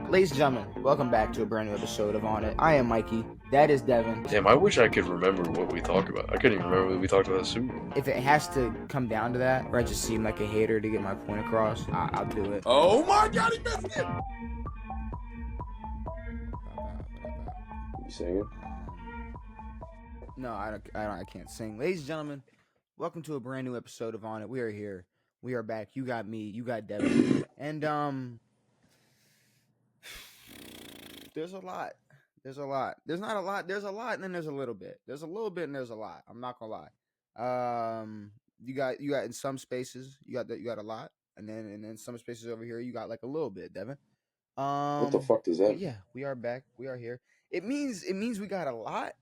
Ladies and gentlemen, welcome back to a brand new episode of On It. I am Mikey. That is Devin. Damn, I wish I could remember what we talked about. I couldn't even remember what we talked about the Super Bowl. If it has to come down to that, or I just seem like a hater to get my point across, I'll do it. Oh my God, he missed it! You singing? No, I can't sing. Ladies and gentlemen, welcome to a brand new episode of On It. We are here. We are back. You got me. You got Devin. And there's a lot. There's not a lot. There's a lot, and then there's a little bit. There's a little bit, and there's a lot. I'm not gonna lie. You got in some spaces, you got a lot, and then some spaces over here, you got like a little bit, Devin. What the fuck does that mean? Yeah, we are back. We are here. It means we got a lot,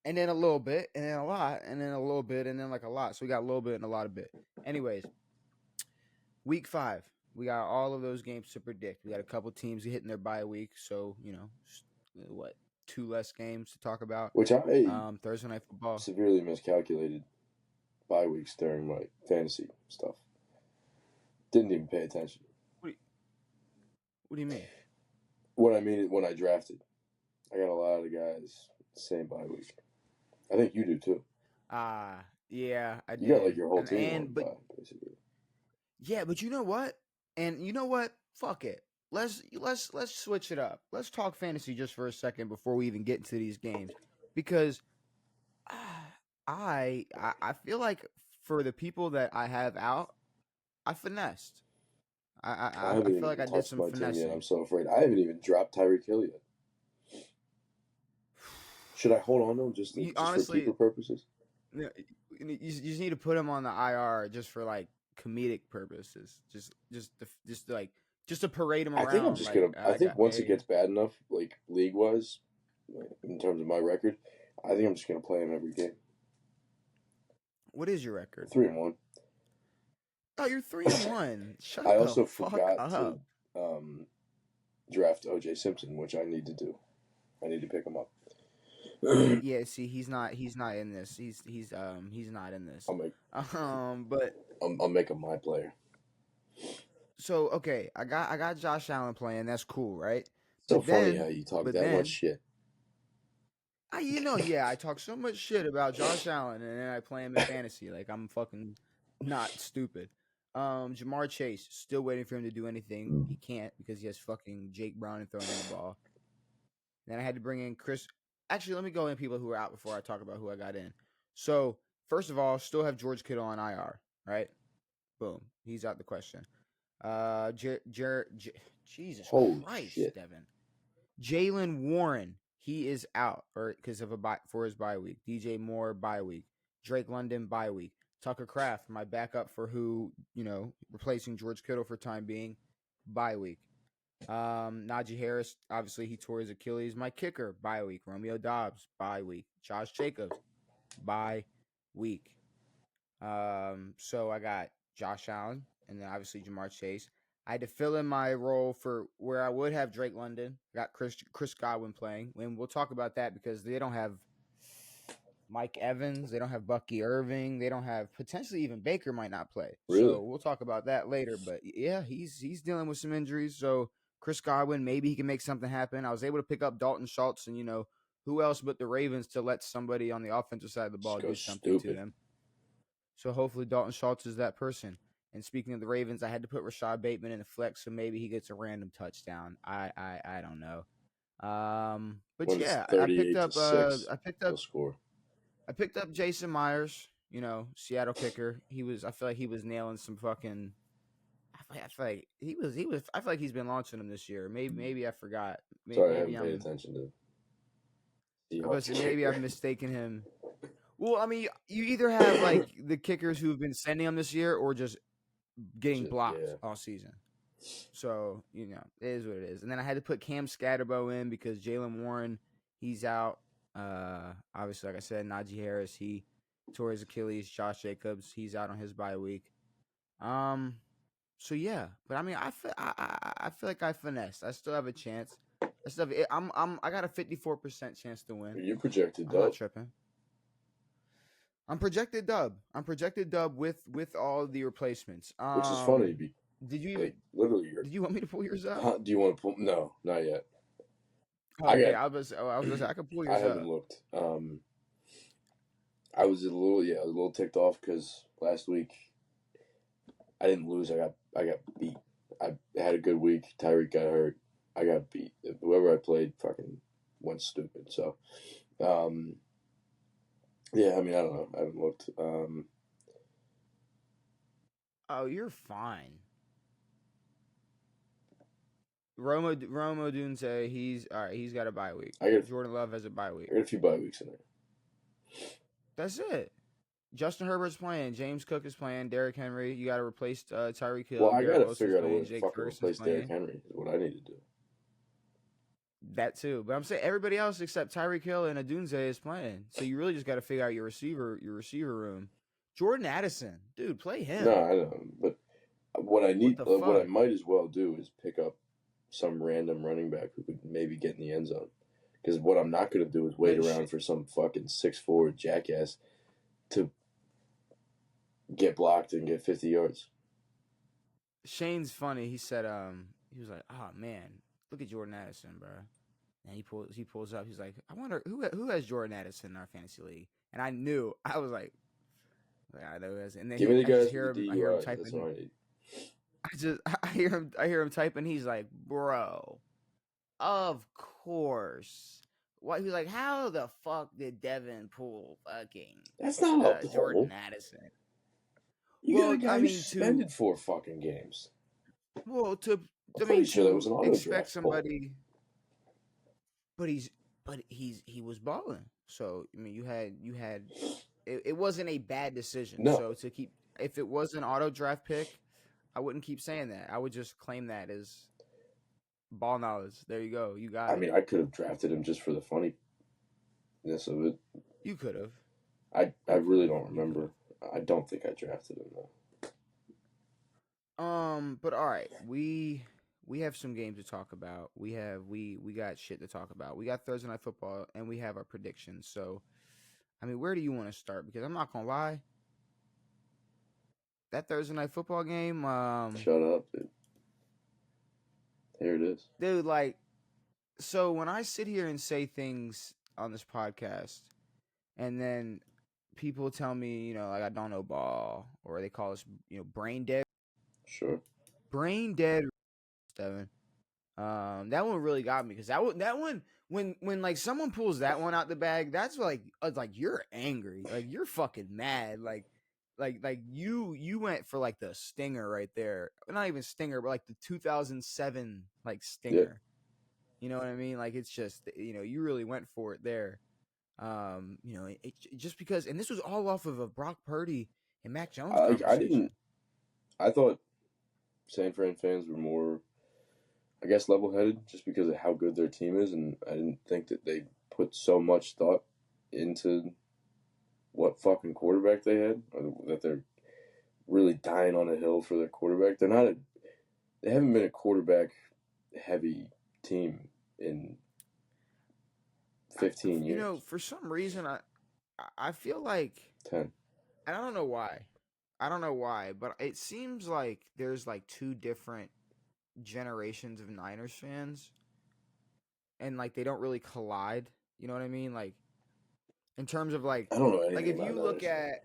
and then a little bit, and then a lot, and then a little bit, and then like a lot. So we got a little bit and a lot of bit. Anyways, week 5. We got all of those games to predict. We got a couple teams hitting their bye week, so what, 2 less games to talk about. Which I Thursday night football. severely miscalculated bye weeks during my fantasy stuff. Didn't even pay attention. What do you mean? What I mean when I drafted, I got a lot of guys same bye week. I think you do too. Yeah, I did. You got like your whole team on bye, basically. Yeah, but you know what? And you know what? Fuck it. Let's switch it up. Let's talk fantasy just for a second before we even get into these games, because I feel like for the people that I have out, I finessed. I feel like I did some finessing. I'm so afraid. I haven't even dropped Tyreek Hill yet. Should I hold on to him just honestly, for keeper purposes? You just need to put him on the IR just for like comedic purposes. Just to parade him around. I think I'm just gonna. I think once it gets bad enough, like league wise, in terms of my record, I think I'm just gonna play him every game. What is your record? 3-1. Oh, you're 3-1. Shut I also fuck forgot up. to draft O.J. Simpson, which I need to do. I need to pick him up. Yeah, see, he's not in this. He's not in this. I'll make him my player. So okay, I got Josh Allen playing. That's cool, right? So funny how you talk that much shit. I talk so much shit about Josh Allen, and then I play him in fantasy. Like I'm fucking not stupid. Jamar Chase, still waiting for him to do anything. He can't because he has fucking Jake Browning throwing him the ball. Then I had to bring in Chris. Actually, let me go in people who are out before I talk about who I got in. So first of all, still have George Kittle on IR, right? Boom, he's out the question. Jesus Christ, shit. Devin. Jaylen Warren, he is out, or because of for his bye week. DJ Moore bye week. Drake London bye week. Tucker Kraft, my backup for who replacing George Kittle for time being, bye week. Najee Harris, obviously he tore his Achilles. My kicker bye week. Romeo Doubs bye week. Josh Jacobs bye week. So I got Josh Allen. And then obviously Jamar Chase. I had to fill in my role for where I would have Drake London. I got Chris Godwin playing. And we'll talk about that because they don't have Mike Evans. They don't have Bucky Irving. They don't have potentially even Baker might not play. Really? So we'll talk about that later. But yeah, he's dealing with some injuries. So Chris Godwin, maybe he can make something happen. I was able to pick up Dalton Schultz and who else but the Ravens to let somebody on the offensive side of the ball do something to them. So hopefully Dalton Schultz is that person. And speaking of the Ravens, I had to put Rashad Bateman in the flex, so maybe he gets a random touchdown. I don't know. But when yeah, I picked up Jason Myers, Seattle kicker. I feel like he was nailing some fucking. I feel like he was. I feel like he's been launching them this year. Maybe I forgot. Sorry, I haven't paid attention to. Maybe I'm mistaken him. Well, I mean, you either have like the kickers who've been sending them this year, or just getting blocked all season. So, it is what it is. And then I had to put Cam Scatterbo in because Jaylen Warren, he's out. Obviously, like I said, Najee Harris, he tore his Achilles. Josh Jacobs, he's out on his bye week. So yeah, but I mean, I feel like I finessed. I still have a chance. I got a 54% chance to win. You're projected I'm not tripping. I'm projected dub with all the replacements. Which is funny Did you even? Literally, Did you want me to pull yours up? do you want to pull? No, not yet. Oh, okay, I was gonna say I could pull yours I haven't up. looked. I was a little ticked off because last week I didn't lose. I got beat. I had a good week. Tyreek got hurt. I got beat. Whoever I played fucking went stupid. So, yeah. I mean, I don't know. I haven't looked. Oh, you're fine. Romo Dunze, he's all right. He's got a bye week. Jordan Love has a bye week. I got a few bye weeks in there. That's it. Justin Herbert's playing. James Cook is playing. Derrick Henry. You got to replace Tyreek Hill. Well, I got to figure out a way to fucking replace Derrick Henry. Is what I need to do. That too, but I'm saying everybody else except Tyreek Hill and Adunze is playing. So you really just got to figure out your receiver room. Jordan Addison, dude, play him. No, I don't. But what I need, what I might as well do is pick up some random running back who could maybe get in the end zone. Because what I'm not going to do is wait around for some fucking 6'4" jackass to get blocked and get 50 yards. Shane's funny. He said, he was like, "Oh man, look at Jordan Addison, bro." And he pulls up. He's like, "I wonder who has Jordan Addison in our fantasy league." And I knew. I was like I know who has. And then give me the guys I hear him typing. That's what I need. I hear him typing. He's like, "Bro, of course." What he's like? How the fuck did Devin pull fucking? That's not Jordan Addison. You got a guy who's suspended 4 fucking games. Well, I'm pretty sure that was an auto expect somebody, but he was balling. So I mean, you had it wasn't a bad decision. No. So if it was an auto draft pick, I wouldn't keep saying that. I would just claim that as ball knowledge. There you go. You got it. I mean, I could have drafted him just for the funniness of it. You could have. I really don't remember. I don't think I drafted him though. But all right, we have some games to talk about. We got shit to talk about. We got Thursday Night Football and we have our predictions. So, I mean, where do you want to start? Because I'm not gonna lie, that Thursday Night Football game. Shut up, dude. Here it is, dude. Like, so when I sit here and say things on this podcast, and then people tell me, like I don't know ball, or they call us, brain dead. Sure. Brain dead, Devin. That one really got me because that one when like someone pulls that one out the bag, that's like you're angry, like you're fucking mad, like you went for like the stinger right there, not even stinger, but like the 2007 like stinger. Yeah. You know what I mean? Like it's just you really went for it there. Just because, and this was all off of a Brock Purdy and Mac Jones conversation. I thought San Fran fans were more, I guess, level-headed just because of how good their team is, and I didn't think that they put so much thought into what fucking quarterback they had, or that they're really dying on a hill for their quarterback. They haven't been a quarterback-heavy team in 15 years. For some reason, I feel like 10. I don't know why, but it seems like there's like two different generations of Niners fans, and like they don't really collide. You know what I mean? Like in terms of like, I don't know like if you look at,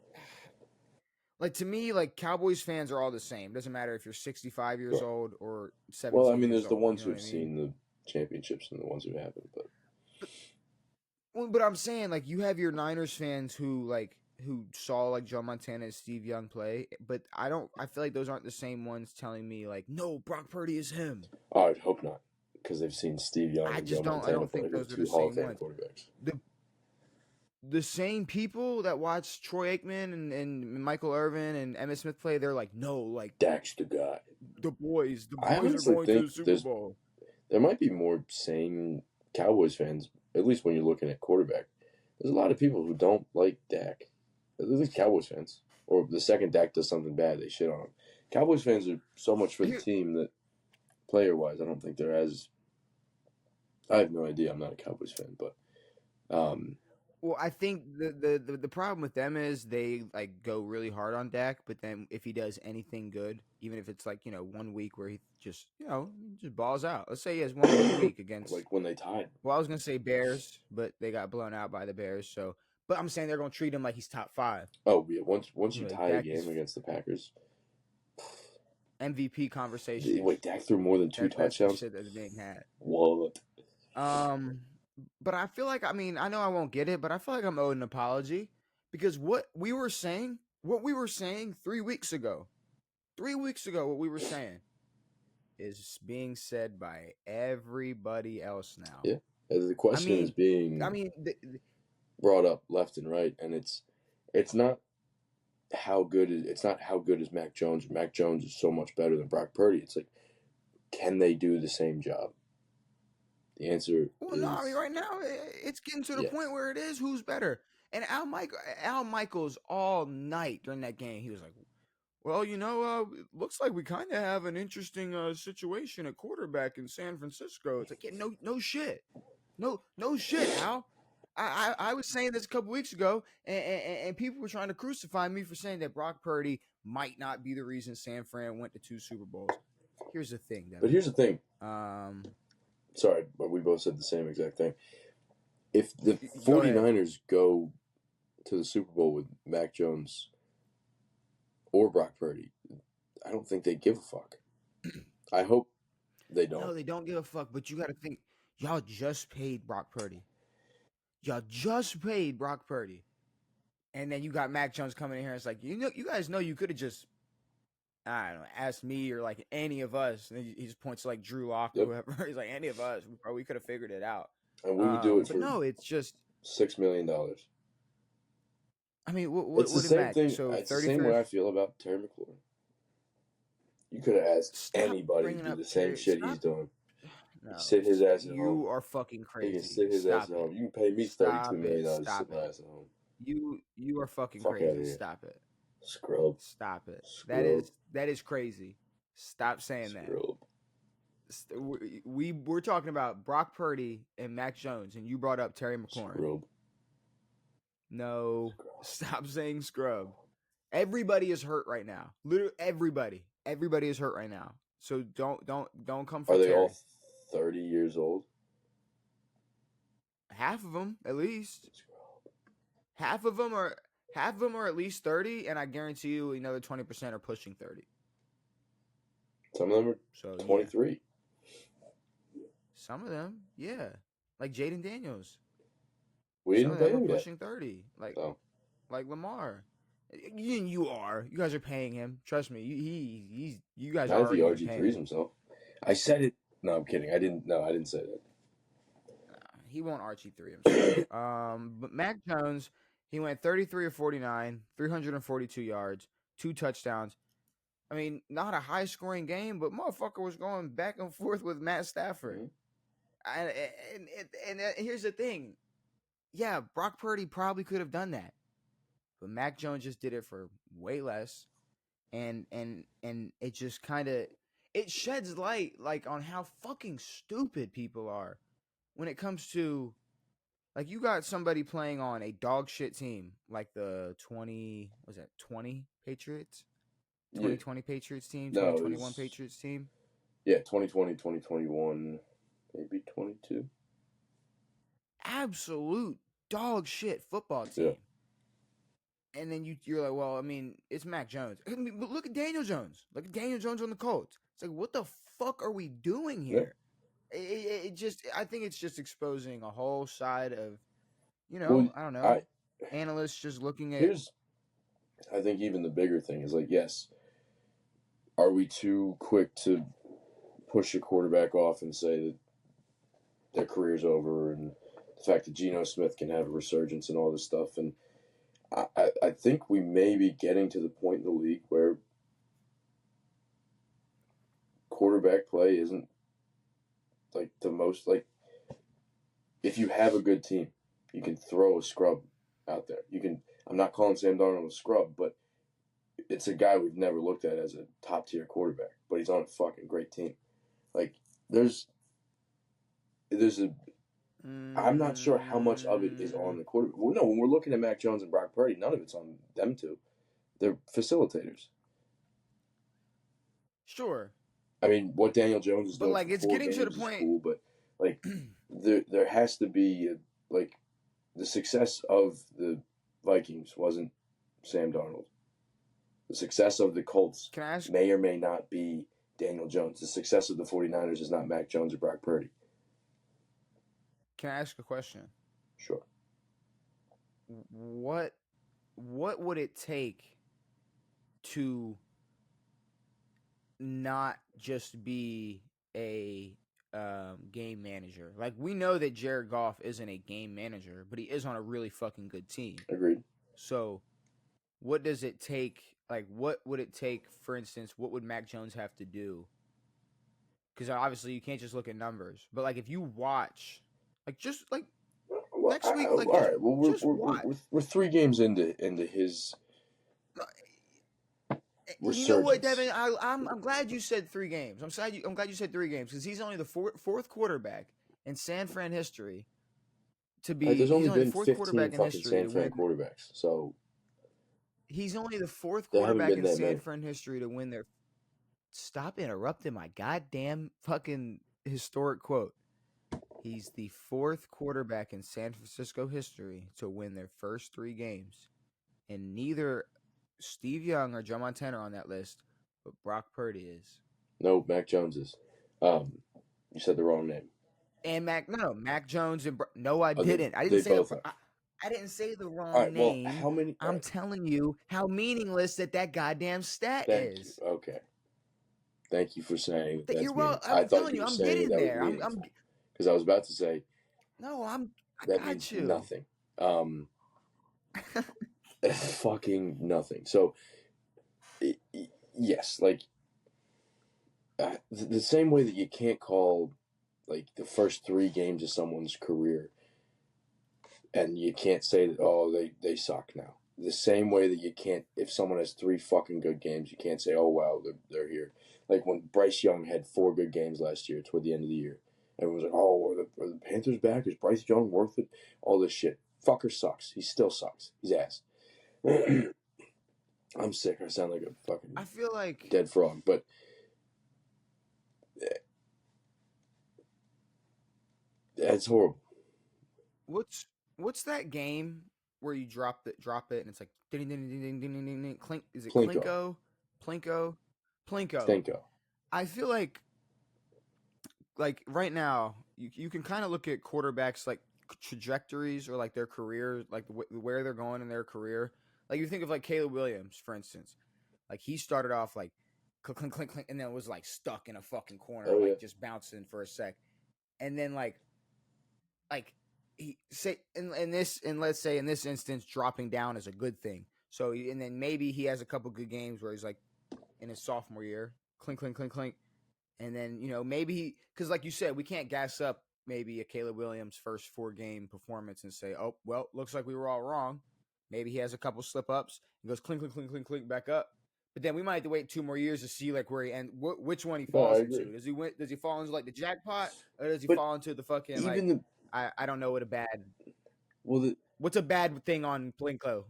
like to me, like Cowboys fans are all the same. Doesn't matter if you're 65 years old or 17. Well, I mean, there's the ones who've seen the championships and the ones who haven't, but I'm saying like you have your Niners fans who saw like Joe Montana and Steve Young play, but I feel like those aren't the same ones telling me like, no, Brock Purdy is him. Oh, I'd hope not, because they've seen Steve Young and Joe Montana I don't think those are the same ones. Quarterbacks. The same people that watch Troy Aikman and Michael Irvin and Emmitt Smith play, they're like, no, like Dak's the guy. The boys are going to the Super Bowl. There might be more sane Cowboys fans, at least when you're looking at quarterback. There's a lot of people who don't like Dak. At least Cowboys fans. Or the second Dak does something bad, they shit on him. Cowboys fans are so much for the team that, player-wise, I don't think they're as... I have no idea. I'm not a Cowboys fan, but... Well, I think the problem with them is they like go really hard on Dak, but then if he does anything good, even if it's like 1 week where he just just balls out. Let's say he has one good week against. Like when they tied. Well, I was gonna say Bears, but they got blown out by the Bears. So, but I'm saying they're gonna treat him like he's top 5. Oh yeah, once you Like, tie a Dak is game against the Packers, MVP conversation. wait, Dak threw more than 2 That's the touchdowns. shit that's being had. What? But I feel like I know I won't get it, but I feel like I'm owed an apology because what we were saying 3 weeks ago, what we were saying is being said by everybody else now. Yeah, the question is being brought up left and right, and it's not how good is Mac Jones. Mac Jones is so much better than Brock Purdy. It's like, can they do the same job? The answer is... No, I mean, right now, it's getting to the point where it is who's better. And Al Michaels all night during that game, he was like, well, it looks like we kind of have an interesting situation at quarterback in San Francisco. It's like, yeah, no shit. No shit, Al. I was saying this a couple weeks ago, and people were trying to crucify me for saying that Brock Purdy might not be the reason San Fran went to 2 Super Bowls. Here's the thing, Devin. But here's the thing. Sorry, but we both said the same exact thing. If the 49ers go to the Super Bowl with Mac Jones or Brock Purdy, I don't think they give a fuck. I hope they don't. No, they don't give a fuck, but you got to think, y'all just paid Brock Purdy. And then you got Mac Jones coming in here and it's like, you guys know you could have just, I don't know, asked me or like any of us. And he just points to like Drew Lock or whoever. He's like, any of us, we could have figured it out. And we would do it but for no, it's just $6 million. I mean, what it's the same Mac? thing. So it's the same way I feel about Terry McLaurin. You could have asked anybody to do the same shit he's doing. No, sit his ass at home. You are fucking crazy. He can sit his ass at home. You can pay me $32 million to sit my ass at home. You are fucking crazy. Stop it. Scrub. Stop it. That is crazy. Stop saying Scrub. that. We're talking about Brock Purdy and Mac Jones, and you brought up Terry McLaurin. Scrub. No, stop saying scrub. Everybody is hurt right now. Literally everybody. Everybody is hurt right now. So don't come for Terry. Are they all 30 years old? Half of them, at least. Half of them are at least 30, and I guarantee you another 20% are pushing 30. Some of them are 23. Yeah. Some of them, yeah. Like Jayden Daniels. We didn't pay him pushing 30. Like Lamar. You guys are paying him. Trust me. You guys are already paying him. Himself. I said it. No, I'm kidding. I didn't say that. He won't RG3 himself. But Mac Jones, he went 33 of 49, 342 yards, 2 touchdowns. I mean, not a high-scoring game, but motherfucker was going back and forth with Matt Stafford. And here's the thing. Yeah, Brock Purdy probably could have done that. But Mac Jones just did it for way less. And it just kind of it sheds light on how fucking stupid people are when it comes to you got somebody playing on a dog shit team like the 20 Patriots? 2020 Patriots team, 2021 Patriots team. Yeah, 2020, 2021, maybe 22. Absolute dog shit football team. Yeah. And then you're like, well, I mean, it's Mac Jones. I mean, but look at Daniel Jones. Look at Daniel Jones on the Colts. It's like, what the fuck are we doing here? Yeah. I think it's just exposing a whole side of, I don't know, analysts just looking at. I think even the bigger thing is yes, are we too quick to push a quarterback off and say that their career's over, and the fact that Geno Smith can have a resurgence and all this stuff? And I think we may be getting to the point in the league where quarterback play isn't the most if you have a good team, you can throw a scrub out there. I'm not calling Sam Darnold a scrub, but it's a guy we've never looked at as a top tier quarterback, but he's on a fucking great team. There's a I'm not sure how much of it is on the quarterback. Well, no, when we're looking at Mac Jones and Brock Purdy, none of it's on them two. They're facilitators. Sure. I mean, what Daniel Jones is But doing like for it's 4 getting to the games is point. cool, but like there has to be like the success of the Vikings wasn't Sam Darnold. The success of the Colts Can I ask? may or may not be Daniel Jones. The success of the 49ers is not Mac Jones or Brock Purdy. Can I ask a question? Sure. What would it take to not just be a game manager? Like we know that Jared Goff isn't a game manager, but he is on a really fucking good team. Agreed. So, what does it take? Like, what would it take? For instance, what would Mac Jones have to do? Because obviously you can't just look at numbers, but like if you watch, like just like Well, next week, like all right. Well, just watch. we're 3 games into his You know what, resurgence. Devin? I'm glad you said 3 games. I'm glad you said 3 games because he's only the fourth quarterback in San Fran history to be. There's only He's only the been fourth 15 quarterback in fucking history San to Fran win. quarterbacks, so He's only the fourth there haven't quarterback been in that San many. Fran history to win their. Stop interrupting my goddamn fucking historic quote. He's the fourth quarterback in San Francisco history to win their first 3 games, and neither Steve Young or Joe Montana are on that list, but Brock Purdy is. No, Mac Jones is. You said the wrong name. And Mac Jones and no, I Oh, didn't. I they didn't say both are. I didn't say the All wrong right. Well, name. how many? I'm telling you how meaningless that goddamn stat Thank you. is. Okay. Thank you for saying That that's you're meaning. I'm I thought telling you you, were I'm saying getting that was there. I'm meaningful because I was about to say no, I that got means you. nothing. Fucking nothing. So, yes, like the same way that you can't call like the first 3 games of someone's career, and you can't say that they suck now. The same way that you can't, if someone has 3 fucking good games, you can't say wow they're here. Like when Bryce Young had 4 good games last year toward the end of the year, everyone was like, oh, are the Panthers back? Is Bryce Young worth it? All this shit. Fucker sucks. He still sucks. He's ass. I'm sick. I sound like a fucking I feel like dead frog, but it's horrible. what's that game where you drop it and it's like ding ding ding ding ding ding ding, ding clink? Is it Plinko. Plinko? Stinko. I feel like right now you can kind of look at quarterbacks like trajectories or like their career, like where they're going in their career. Like you think of like Caleb Williams, for instance. Like he started off like clink clink clink clink, and then was like stuck in a fucking corner, Oh, yeah. like just bouncing for a sec, and then like he say in this, and let's say in this instance, dropping down is a good thing. So and then maybe he has a couple good games where he's like in his sophomore year, clink clink clink clink, and then maybe because like you said, we can't gas up maybe a Caleb Williams first 4-game performance and say, oh well, looks like we were all wrong. Maybe he has a couple slip ups and goes clink clink clink clink clink back up. But then we might have to wait 2 more years to see like where he and which one he falls into. Does he win? Does he fall into like the jackpot, or does he fall into the fucking even like? I don't know what a bad. What's a bad thing on Plinko?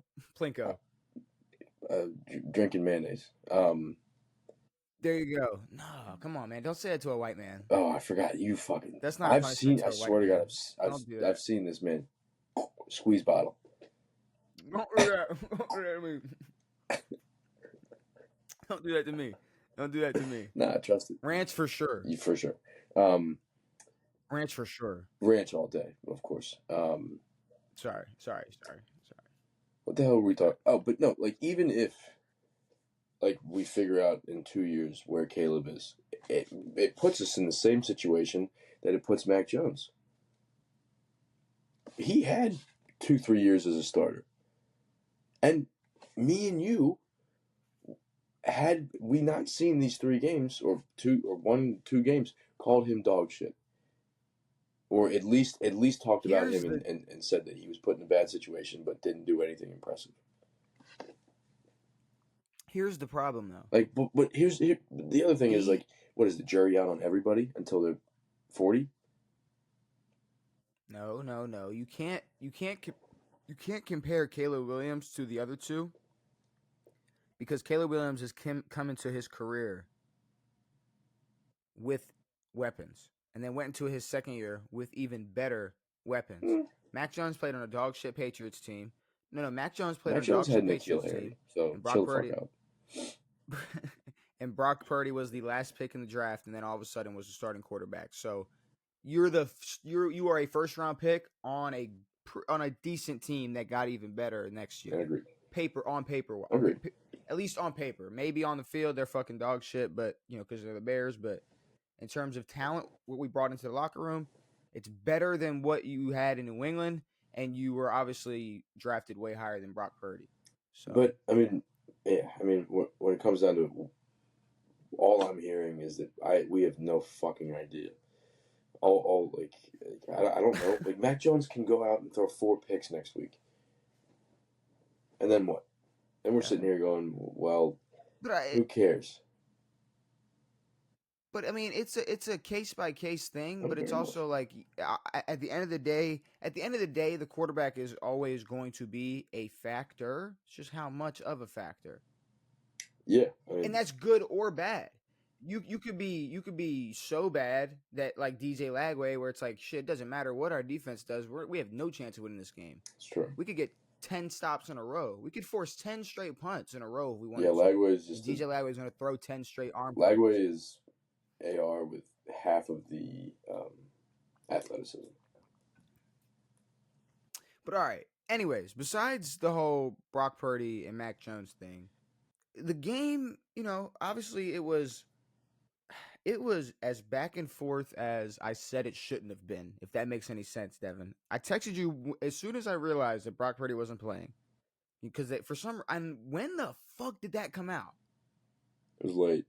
Drinking mayonnaise. There you go. No, come on, man. Don't say it to a white man. Oh, I forgot. You fucking. That's not a punishment to I a white swear to man. God, I've seen this man squeeze bottle. Don't do that. Don't do that to me. Don't do that to me. Don't do that to me. Nah, trust it. Ranch for sure. For sure. Ranch for sure. Ranch all day, of course. Sorry. What the hell were we talking? Oh, but no, like even if like we figure out in 2 years where Caleb is, it puts us in the same situation that it puts Mac Jones. He had 2-3 years as a starter, and me and you, had we not seen these 3 games or 2 games, called him dog shit, or at least talked about him and said that he was put in a bad situation but didn't do anything impressive. Here's the problem though. Like, but here's the other thing is like, what is the jury out on everybody until they're 40? No. You can't compare Caleb Williams to the other 2 because Caleb Williams has come into his career with weapons, and then went into his second year with even better weapons. Mm. Mac Jones played on a dog shit Patriots team. No, Mac Jones played Mac on a Jones dog had shit Nikhil Patriots Harry, team, so and chill Brock the fuck Purdy. out. And Brock Purdy was the last pick in the draft, and then all of a sudden was the starting quarterback. So you are a first round pick on a decent team that got even better next I year. agree. Agreed. At least on paper. Maybe on the field they're fucking dog shit, but because they're the Bears. But in terms of talent, what we brought into the locker room, it's better than what you had in New England, and you were obviously drafted way higher than Brock Purdy. So, but I mean, when it comes down to all I'm hearing is that we have no fucking idea. I don't know. Like Mac Jones can go out and throw 4 picks next week, and then what? And we're sitting here going, well, who cares? But I mean, it's a case by case thing. But it's also like at the end of the day, the quarterback is always going to be a factor. It's just how much of a factor. Yeah, and that's good or bad. You could be so bad that like DJ Lagway, where it's like shit, doesn't matter what our defense does, we have no chance of winning this game. It's true. We could get 10 stops in a row. We could force 10 straight punts in a row if we wanted. Yeah, Lagway is just DJ Lagway is going to throw 10 straight arm. Lagway is AR with half of the athleticism. But all right. Anyways, besides the whole Brock Purdy and Mac Jones thing, the game, obviously it was as back and forth as I said it shouldn't have been, if that makes any sense, Devin. I texted you as soon as I realized that Brock Purdy wasn't playing. Because when the fuck did that come out? It was late.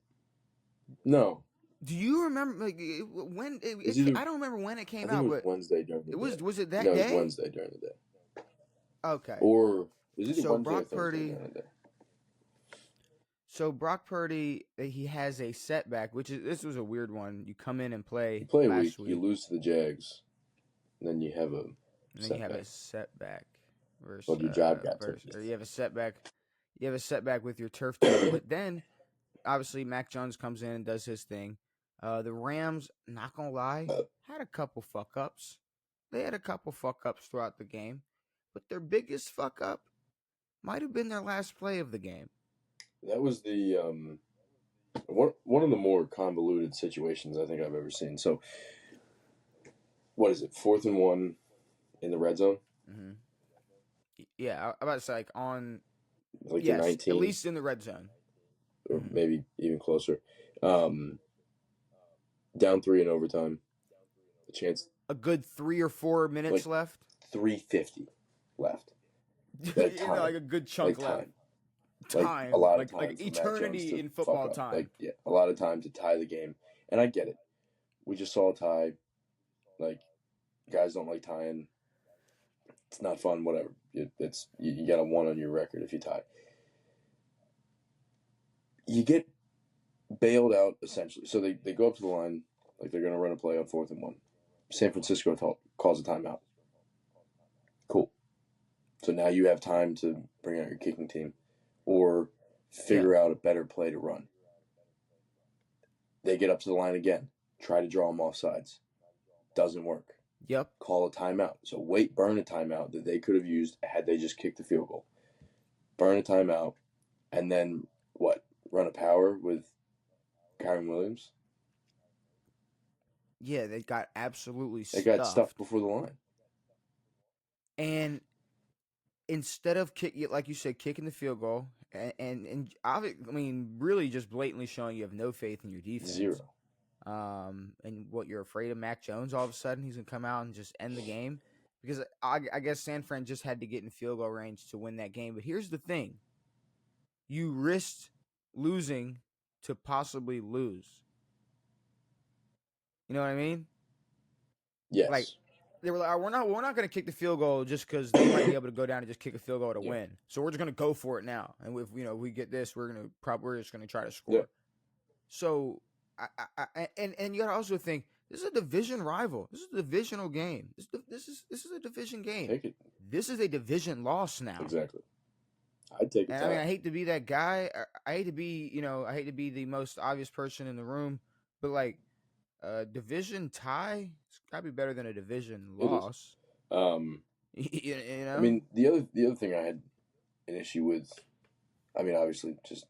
No. Do you remember when I don't remember when it came out, but Wednesday during the day. Was it that day? day? It was Wednesday during the day. Okay. Or was it so Wednesday Brock or Thursday Purdy during the day? So Brock Purdy, he has a setback, this was a weird one. You come in and play. You play a last week, you lose to the Jags, and then you have a setback. Versus, well, your job got or you have a setback. You have a setback with your turf team, but then obviously Mac Jones comes in and does his thing. The Rams, not gonna lie, had a couple fuck ups. They had a couple fuck ups throughout the game, but their biggest fuck up might have been their last play of the game. That was the one of the more convoluted situations I think I've ever seen. So, what is it? 4th and 1 in the red zone. Mm-hmm. Yeah, I'm about to say like on like the 19, at least in the red zone, or maybe even closer. Down 3 in overtime. A chance. A good 3 or 4 minutes left. 3:50 left. Like a good chunk left. Time, a lot of times, like eternity in football time. A lot of time to tie the game, and I get it. We just saw a tie. Like, guys don't like tying. It's not fun. Whatever. It's you got a 1 on your record if you tie. You get bailed out essentially. So they go up to the line like they're going to run a play on 4th and 1. San Francisco calls a timeout. Cool. So now you have time to bring out your kicking team or figure out a better play to run. They get up to the line again. Try to draw them off sides. Doesn't work. Yep. Call a timeout. So burn a timeout that they could have used had they just kicked the field goal. Burn a timeout, and then what? Run a power with Kyron Williams? Yeah, they got absolutely stuffed. They got stuffed before the line. And instead of like you said, kicking the field goal, and I mean, really just blatantly showing you have no faith in your defense. Zero. And what, you're afraid of Mac Jones all of a sudden? He's going to come out and just end the game? Because I guess San Fran just had to get in field goal range to win that game. But here's the thing. You risked losing to possibly lose. You know what I mean? Yes. Like, they were like, we're not going to kick the field goal just because they might be able to go down and just kick a field goal to win. So we're just going to go for it now. And if we get this, we're just going to try to score. Yeah. So and you got to also think, this is a division rival. This is a divisional game. This is a division game. Take it. This is a division loss now. Exactly. I'd take it. And I mean, I hate to be that guy. I hate to be the most obvious person in the room, but like, Division tie. It's gotta be better than a division It is. loss. You know. I mean, the other thing I had an issue with. I mean, obviously, just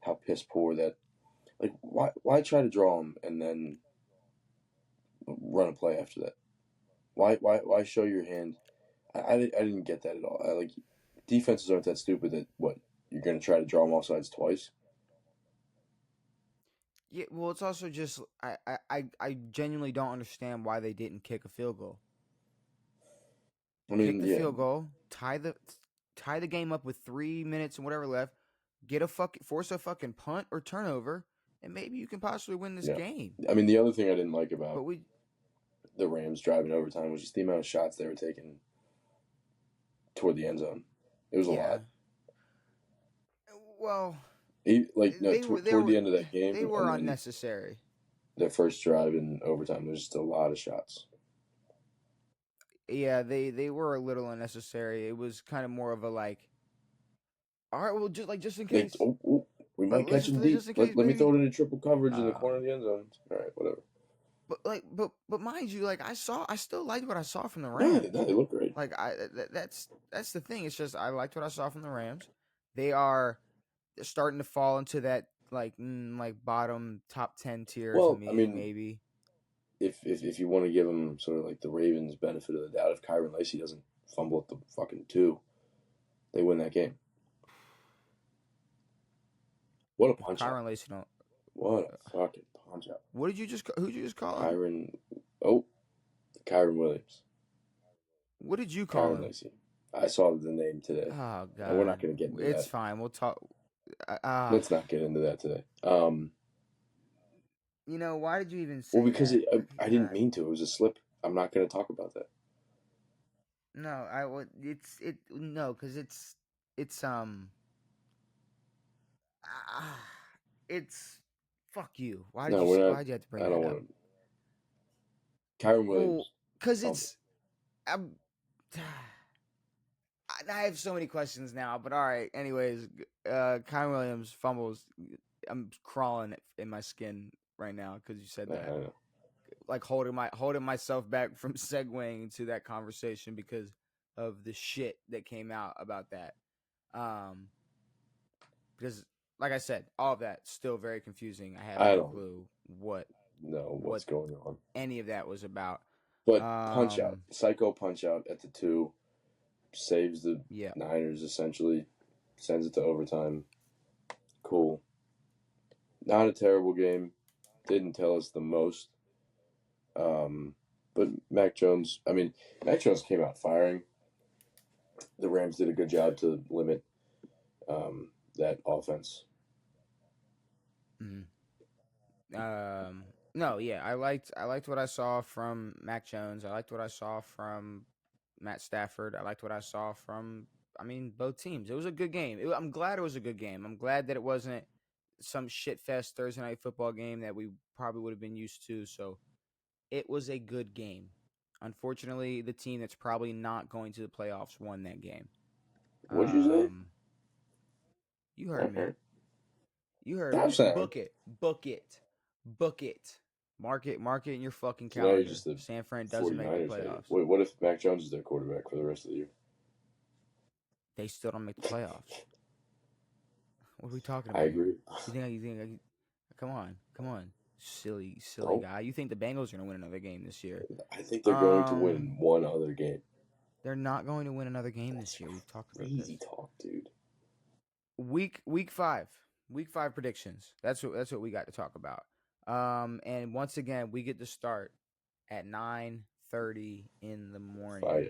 how piss poor that. Like, why try to draw them and then run a play after that? Why show your hand? I didn't get that at all. Defenses aren't that stupid that you're going to try to draw them offsides twice. Yeah, well, it's also just I genuinely don't understand why they didn't kick a field goal. I mean, Kick the field goal, tie the game up with 3 minutes and whatever left. Force a fucking punt or turnover, and maybe you can possibly win this game. I mean, the other thing I didn't like about the Rams driving overtime was just the amount of shots they were taking toward the end zone. It was a lot. Well, toward the end of that game, they were unnecessary. Their first drive in overtime, there's just a lot of shots. Yeah, they were a little unnecessary. It was kind of more of a like, all right, well, just in case. We might catch him deep. Let me throw it into triple coverage in the corner of the end zone. All right, whatever. But mind you, I still liked what I saw from the Rams. Yeah, they look great. That's the thing. It's just I liked what I saw from the Rams. They're starting to fall into that bottom top 10 tier to me. I mean, maybe if you want to give them sort of like the Ravens benefit of the doubt, if Kyron Lacey doesn't fumble at the fucking 2, they win that game. What a punch Kyron out. Lacey don't. What a fucking punch out. Who'd you just call him? Kyron Williams. What did you call him? Kyron Lacey. I saw the name today. Oh, God. And we're not going to get into that. It's fine. We'll talk. Let's not get into that today. Why did you even say that? Well, because I didn't mean to. It was a slip. I'm not going to talk about that. No, because it's fuck you. Why'd you have to bring that up? Kyron Williams. Because I have so many questions now, but all right. Anyways, Kyron Williams fumbles. I'm crawling in my skin right now because you said that. I know. Like holding myself back from segueing into that conversation because of the shit that came out about that. Because, like I said, all of that still very confusing. I have no clue what's going on. Any of that was about. But punch out, psycho punch out at the 2, saves the Niners essentially, sends it to overtime. Cool. Not a terrible game. Didn't tell us the most. But Mac Jones came out firing. The Rams did a good job to limit that offense. No, yeah, I liked what I saw from Mac Jones. I liked what I saw from Matt Stafford. I liked what I saw from both teams. It was a good game. I'm glad it was a good game. I'm glad that it wasn't some shit fest Thursday night football game that we probably would have been used to. So it was a good game. Unfortunately, the team that's probably not going to the playoffs won that game. What'd you say? You heard me. You heard me. Book it. Mark it in your fucking calendar. San Fran doesn't make the playoffs. Wait, what if Mac Jones is their quarterback for the rest of the year? They still don't make the playoffs. What are we talking about? I agree. You think come on. Silly guy. You think the Bengals are going to win another game this year? I think they're going to win one other game. They're not going to win another game this year. We've talked about this. Crazy talk, dude. Week 5 predictions. That's what we got to talk about. And once again, we get to start at 9:30 in the morning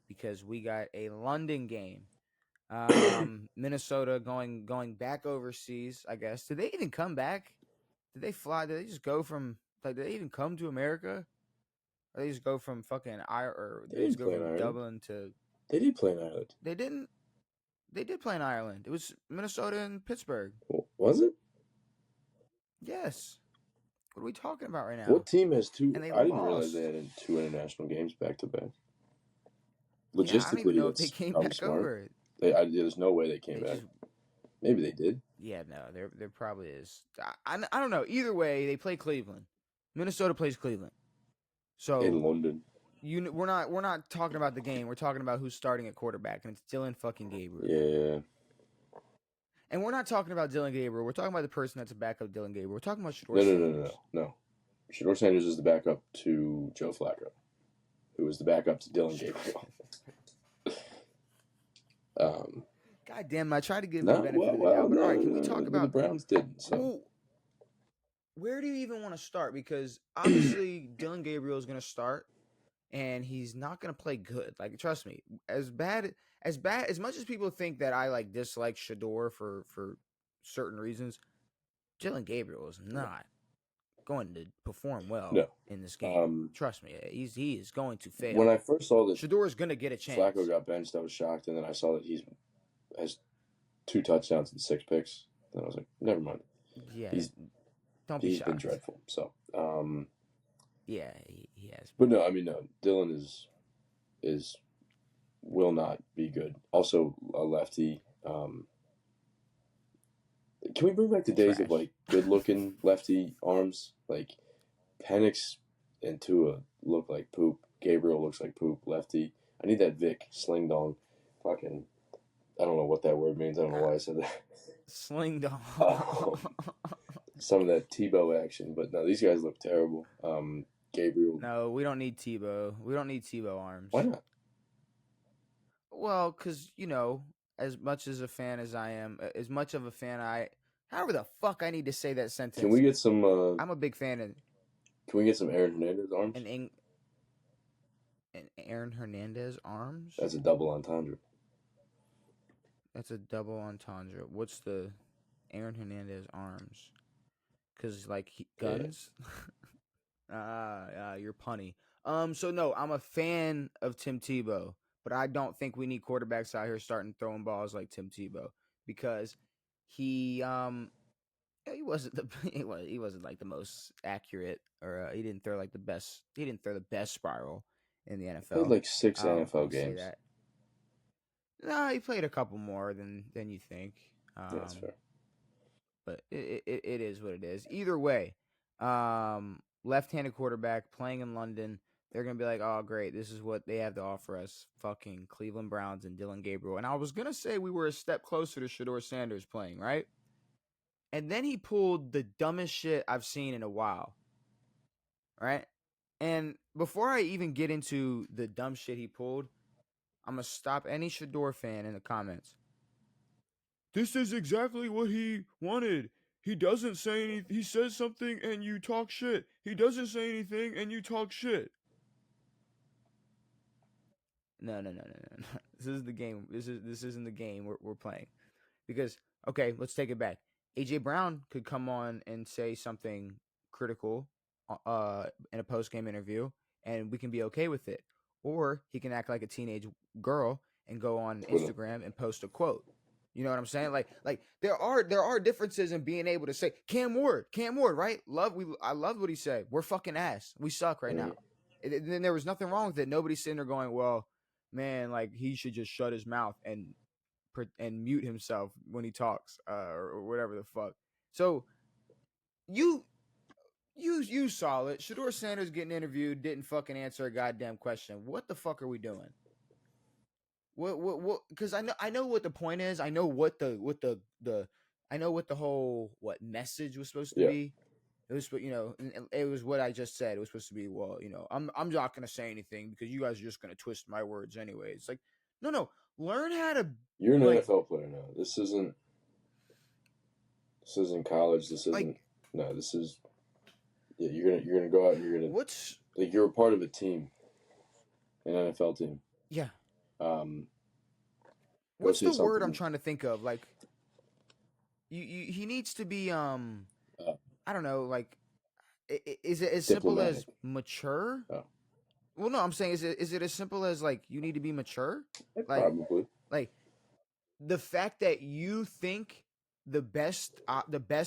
because we got a London game. Minnesota going back overseas, I guess. Did they even come back? Did they fly? Did they just go from did they even come to America? Or they just go from fucking Dublin to? They did play in Ireland. They didn't. They did play in Ireland. It was Minnesota and Pittsburgh. Was it? Yes. What are we talking about right now? What team has 2? I didn't realize they had 2 international games back to back. Logistically, I don't even know if they came back smart. over. There's no way they came back. Maybe they did. Yeah, no, there probably is. I don't know. Either way, they play Cleveland. Minnesota plays Cleveland. So in London. we're not talking about the game. We're talking about who's starting at quarterback, and it's Dillon fucking Gabriel. Yeah. And we're not talking about Dillon Gabriel. We're talking about the person that's a backup Dillon Gabriel. We're talking about Shedeur Sanders. No. Shedeur Sanders is the backup to Joe Flacco, who is the backup to Dillon Gabriel. God damn, I tried to give him the benefit of the doubt. But all right, can we talk about the Browns didn't? So. Well, where do you even want to start? Because obviously Dillon Gabriel is going to start, and he's not going to play good. Like, trust me, as much as people think that I dislike Shedeur for certain reasons, Dillon Gabriel is not going to perform well in this game. Trust me, he is going to fail. When I first saw that Shedeur is going to get a chance. Flacco got benched, I was shocked, and then I saw that he has 2 touchdowns and 6 picks. Then I was like, never mind. Yeah, don't be shocked. He's been dreadful. So, yeah, he has. But no, I mean, no. Dillon will not be good. Also, a lefty. Can we bring back the days of good-looking lefty arms? Like Penix and Tua look like poop. Gabriel looks like poop. Lefty. I need that Vic sling dong. Fucking. I don't know what that word means. I don't know why I said that. Sling dong. Some of that Tebow action, but no, these guys look terrible. Gabriel. No, we don't need Tebow. We don't need Tebow arms. Why not? Well, because, as much as a fan as I am, as much of a fan however the fuck I need to say that sentence. Can we get some... I'm a big fan of... Can we get some Aaron Hernandez arms? An Aaron Hernandez arms? That's a double entendre. That's a double entendre. What's the Aaron Hernandez arms? Because, guns? You're punny. So, no, I'm a fan of Tim Tebow. But I don't think we need quarterbacks out here starting throwing balls like Tim Tebow, because he wasn't the most accurate, or he didn't throw the best. He didn't throw the best spiral in the NFL. Played 6 NFL games. No, he played a couple more than you think. That's fair. But it is what it is. Either way, left-handed quarterback playing in London. They're going to be like, oh, great, this is what they have to offer us, fucking Cleveland Browns and Dillon Gabriel. And I was going to say we were a step closer to Shedeur Sanders playing, right? And then he pulled the dumbest shit I've seen in a while, right? And before I even get into the dumb shit he pulled, I'm going to stop any Shedeur fan in the comments. This is exactly what he wanted. He doesn't say anything. He says something and you talk shit. He doesn't say anything and you talk shit. No. This is the game. This isn't the game we're playing. Because, okay, let's take it back. A.J. Brown could come on and say something critical in a post-game interview, and we can be okay with it. Or he can act like a teenage girl and go on Instagram and post a quote. You know what I'm saying? Like there are differences in being able to say Cam Ward, right? I love what he said. We're fucking ass. We suck right now. And then there was nothing wrong with it. Nobody's sitting there going, well, man, he should just shut his mouth and mute himself when he talks, or whatever the fuck. So you saw it. Shedeur Sanders getting interviewed, didn't fucking answer a goddamn question. What the fuck are we doing? What? Because I know what the point is. I know what the whole message was supposed to be. It was, it was what I just said. It was supposed to be, well, I'm not gonna say anything because you guys are just gonna twist my words anyway. It's like, no. Learn how to. You're an NFL player now. This isn't college. This isn't. No, this is. Yeah, you're gonna go out and you're gonna. You're a part of a team. An NFL team. Yeah. What's the word I'm trying to think of? He needs to be I don't know, is it as simple as mature? Oh. Well, no, I'm saying is it as simple as you need to be mature? Probably. The fact that you think the best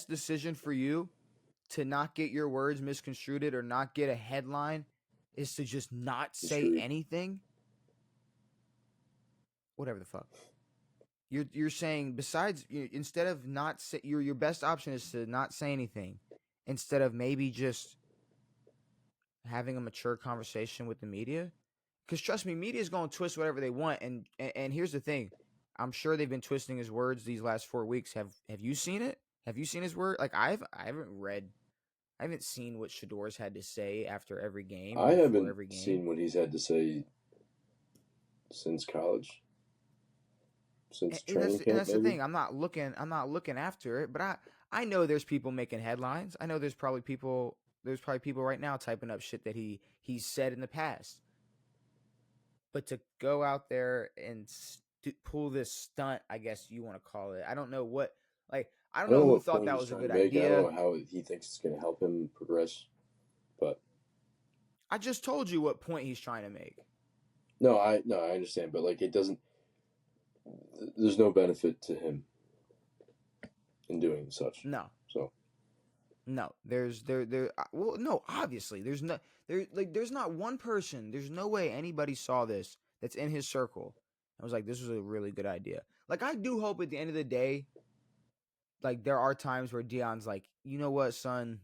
decision for you to not get your words misconstrued or not get a headline is to just not say anything. Whatever the fuck. You're saying besides instead of not say your best option is to not say anything instead of maybe just having a mature conversation with the media. Because trust me, media is going to twist whatever they want. And here's the thing, I'm sure they've been twisting his words these last 4 weeks. Have you seen it? Have you seen his word? Like I haven't seen what Shedeur's had to say after every game. I before haven't every game. seen what he's had to say since college. Since training camp, that's the thing. I'm not looking after it, but I know there's people making headlines. I know there's probably people right now typing up shit that he's said in the past. But to go out there and pull this stunt, I guess you want to call it. I don't know what, I don't know who thought that was a good idea. I don't know how he thinks it's going to help him progress, but I just told you what point he's trying to make. No, I understand, but it doesn't. There's no benefit to him in doing such. No. So. No, well, no, obviously there's not one person. There's no way anybody saw this that's in his circle. I was like, this was a really good idea. I do hope at the end of the day, there are times where Deion's like, you know what, son,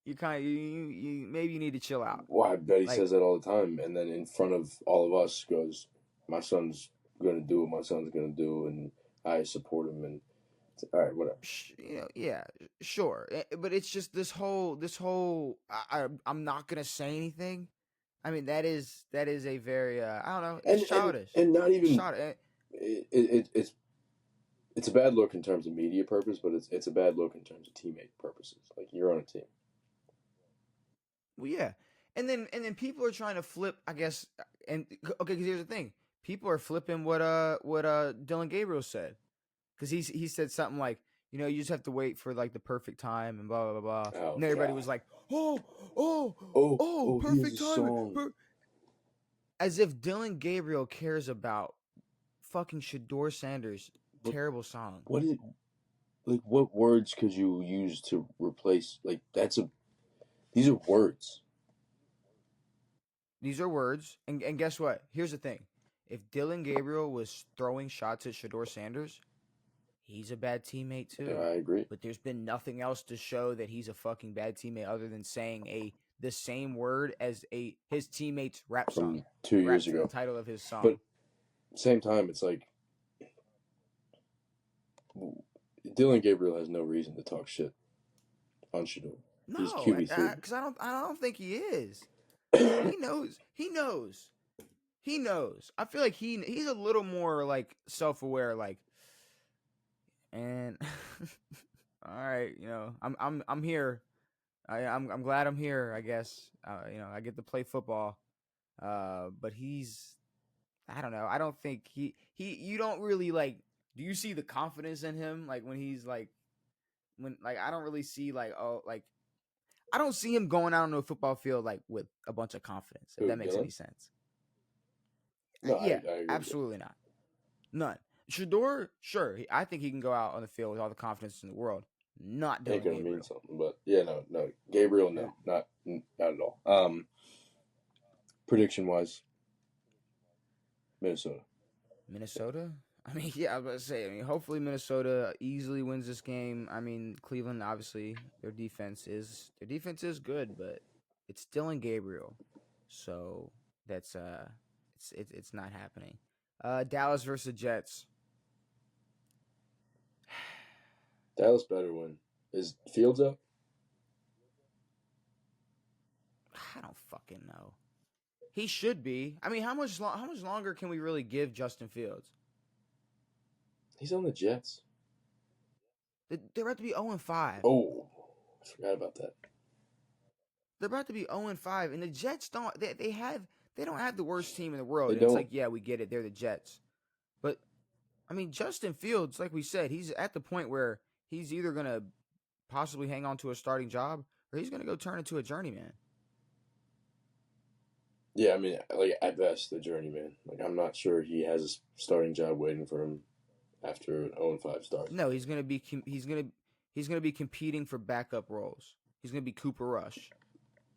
you maybe you need to chill out. Well, I bet he says that all the time, and then in front of all of us goes, my son's going to do what my son's going to do, and I support him, and all right, whatever. Yeah, sure, but it's just this whole. I'm not gonna say anything. I mean, that is a very I don't know. It's childish, and not even. It's a bad look in terms of media purpose, but it's a bad look in terms of teammate purposes. You're on a team. Well, yeah, and then people are trying to flip, I guess. And okay, because here's the thing: people are flipping what Dillon Gabriel said. Because he said something like, you just have to wait for the perfect time and blah blah blah. Oh, and everybody was like, perfect time. As if Dillon Gabriel cares about fucking Shedeur Sanders' terrible song. What words could you use to replace? These are words. These are words, and guess what? Here's the thing: if Dillon Gabriel was throwing shots at Shedeur Sanders, he's a bad teammate too. Yeah, I agree. But there's been nothing else to show that he's a fucking bad teammate other than saying the same word as his teammate's rap song from 2 years ago. The title of his song. But same time, it's Dillon Gabriel has no reason to talk shit on Shedeur. No, he's QB3. Because I don't think he is. He knows. I feel like he's a little more self-aware, and all right, I'm here. I'm glad I'm here. I guess I get to play football. But I don't know. I don't think you don't really do you see the confidence in him? When he's I don't really see I don't see him going out on a football field with a bunch of confidence. If that makes any sense. No, yeah, I agree absolutely not. None. Shedeur, sure, I think he can go out on the field with all the confidence in the world. Not Dillon Gabriel. Mean something, but yeah, no, Gabriel, no, not at all. Prediction wise, Minnesota. I mean, yeah, I was about to say. Hopefully Minnesota easily wins this game. I mean, Cleveland, obviously, their defense is good, but it's Dillon Gabriel, so that's it's not happening. Dallas versus Jets. Dallas better win. Is Fields up? I don't fucking know. He should be. I mean, how much longer can we really give Justin Fields? He's on the Jets. They're about to be 0-5. Oh, I forgot about that. They're about to be 0-5, and the Jets don't. They don't have the worst team in the world. It's yeah, we get it. They're the Jets, but I mean, Justin Fields, like we said, he's at the point where he's either gonna possibly hang on to a starting job or he's gonna go turn into a journeyman. Yeah, I mean, at best, a journeyman. I'm not sure he has a starting job waiting for him after an 0-5 start. No, he's gonna be competing for backup roles. He's gonna be Cooper Rush.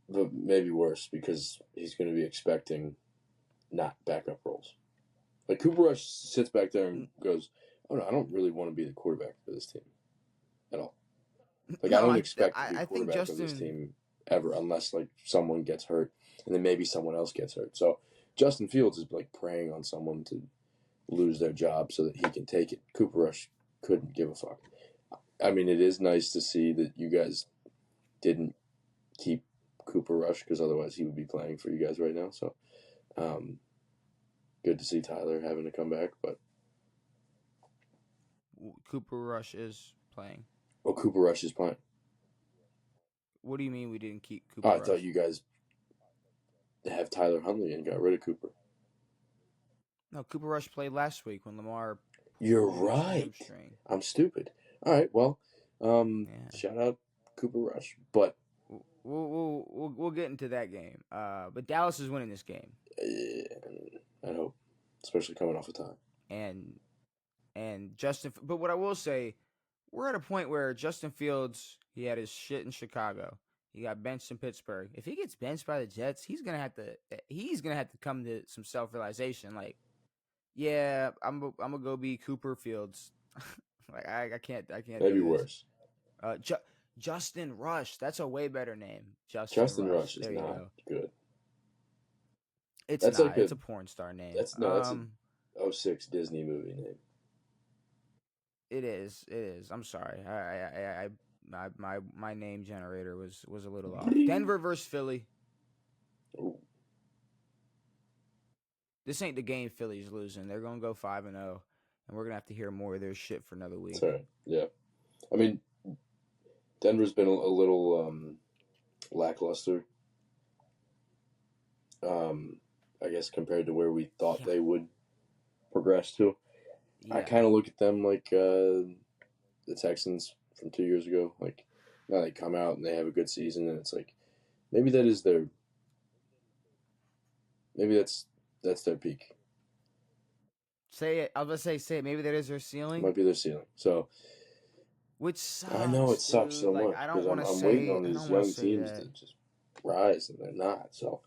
But maybe worse because he's going to be expecting not backup roles. Cooper Rush sits back there and goes, "Oh no, I don't really want to be the quarterback for this team at all. I don't expect to be quarterback of this team ever, unless like someone gets hurt, and then maybe someone else gets hurt. So Justin Fields is like preying on someone to lose their job so that he can take it. Cooper Rush couldn't give a fuck. I mean, it is nice to see that you guys didn't keep Cooper Rush, because otherwise he would be playing for you guys right now. So good to see Tyler having to come back. But Cooper Rush is playing. oh, Cooper Rush is playing. What do you mean we didn't keep Cooper I Rush? thought you guys have Tyler Huntley and got rid of Cooper. No, Cooper Rush played last week when Lamar. You're right. I'm stupid. All right, well, shout out Cooper Rush, but we'll get into that game. But Dallas is winning this game. I hope, especially coming off a tie. And Justin, but what I will say, we're at a point where Justin Fields, he had his shit in Chicago. He got benched in Pittsburgh. If he gets benched by the Jets, he's gonna have to come to some self-realization. Like, yeah, I'm gonna go be Cooper Fields. Like I can't. Maybe worse. Justin Rush. That's a way better name. Justin Rush is not good. That's not. It's a porn star name. That's a 06 Disney movie name. It is. I'm sorry. My name generator was a little off. Denver versus Philly. Ooh. This ain't the game Philly's losing. They're gonna go 5-0, and we're gonna have to hear more of their shit for another week. Sorry. Yeah. I mean, Denver's been a little lackluster. I guess compared to where we thought they would progress to. Yeah. I kind of look at them like the Texans from 2 years ago. Like, now they come out and they have a good season, and it's like maybe that's their peak. Say it. I was gonna say it. Maybe that is their ceiling. Might be their ceiling. So, which sucks. I know it sucks so much. I don't want to I'm waiting on these young teams to just rise, and they're not. So,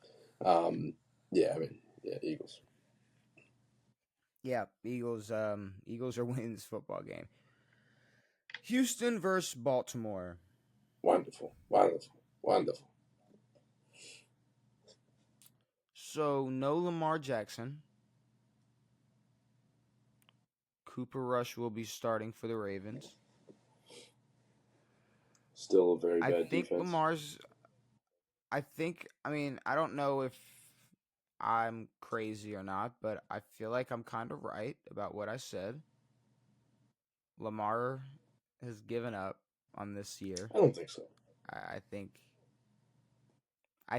Eagles. Yeah, Eagles. Eagles are winning this football game. Houston versus Baltimore. Wonderful. So no Lamar Jackson. Cooper Rush will be starting for the Ravens. Still a very bad defense. I don't know if I'm crazy or not, but I feel like I'm kind of right about what I said. Lamar has given up on this year. I don't think so. I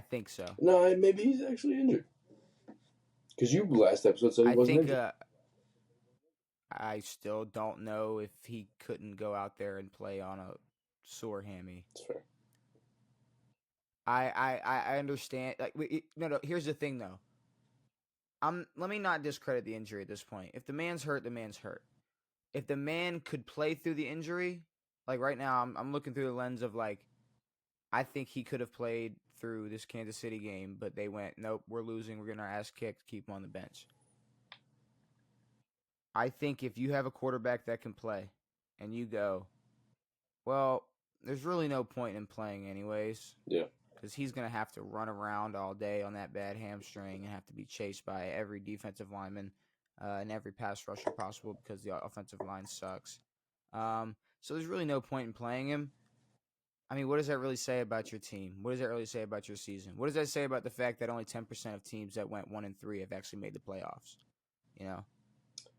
think so. No, maybe he's actually injured. Because you last episode said he wasn't injured. I still don't know if he couldn't go out there and play on a sore hammy. That's fair. I understand. No. Here's the thing, though. Let me not discredit the injury at this point. If the man's hurt, the man's hurt. If the man could play through the injury, like right now, I'm looking through the lens of like, I think he could have played through this Kansas City game, but they went, nope, we're losing. We're getting our ass kicked. Keep him on the bench. I think if you have a quarterback that can play and you go, well, there's really no point in playing anyways. Yeah. Because he's going to have to run around all day on that bad hamstring and have to be chased by every defensive lineman and every pass rusher possible because the offensive line sucks. So there's really no point in playing him. I mean, what does that really say about your team? What does that really say about your season? What does that say about the fact that only 10% of teams that went 1-3 have actually made the playoffs? You know?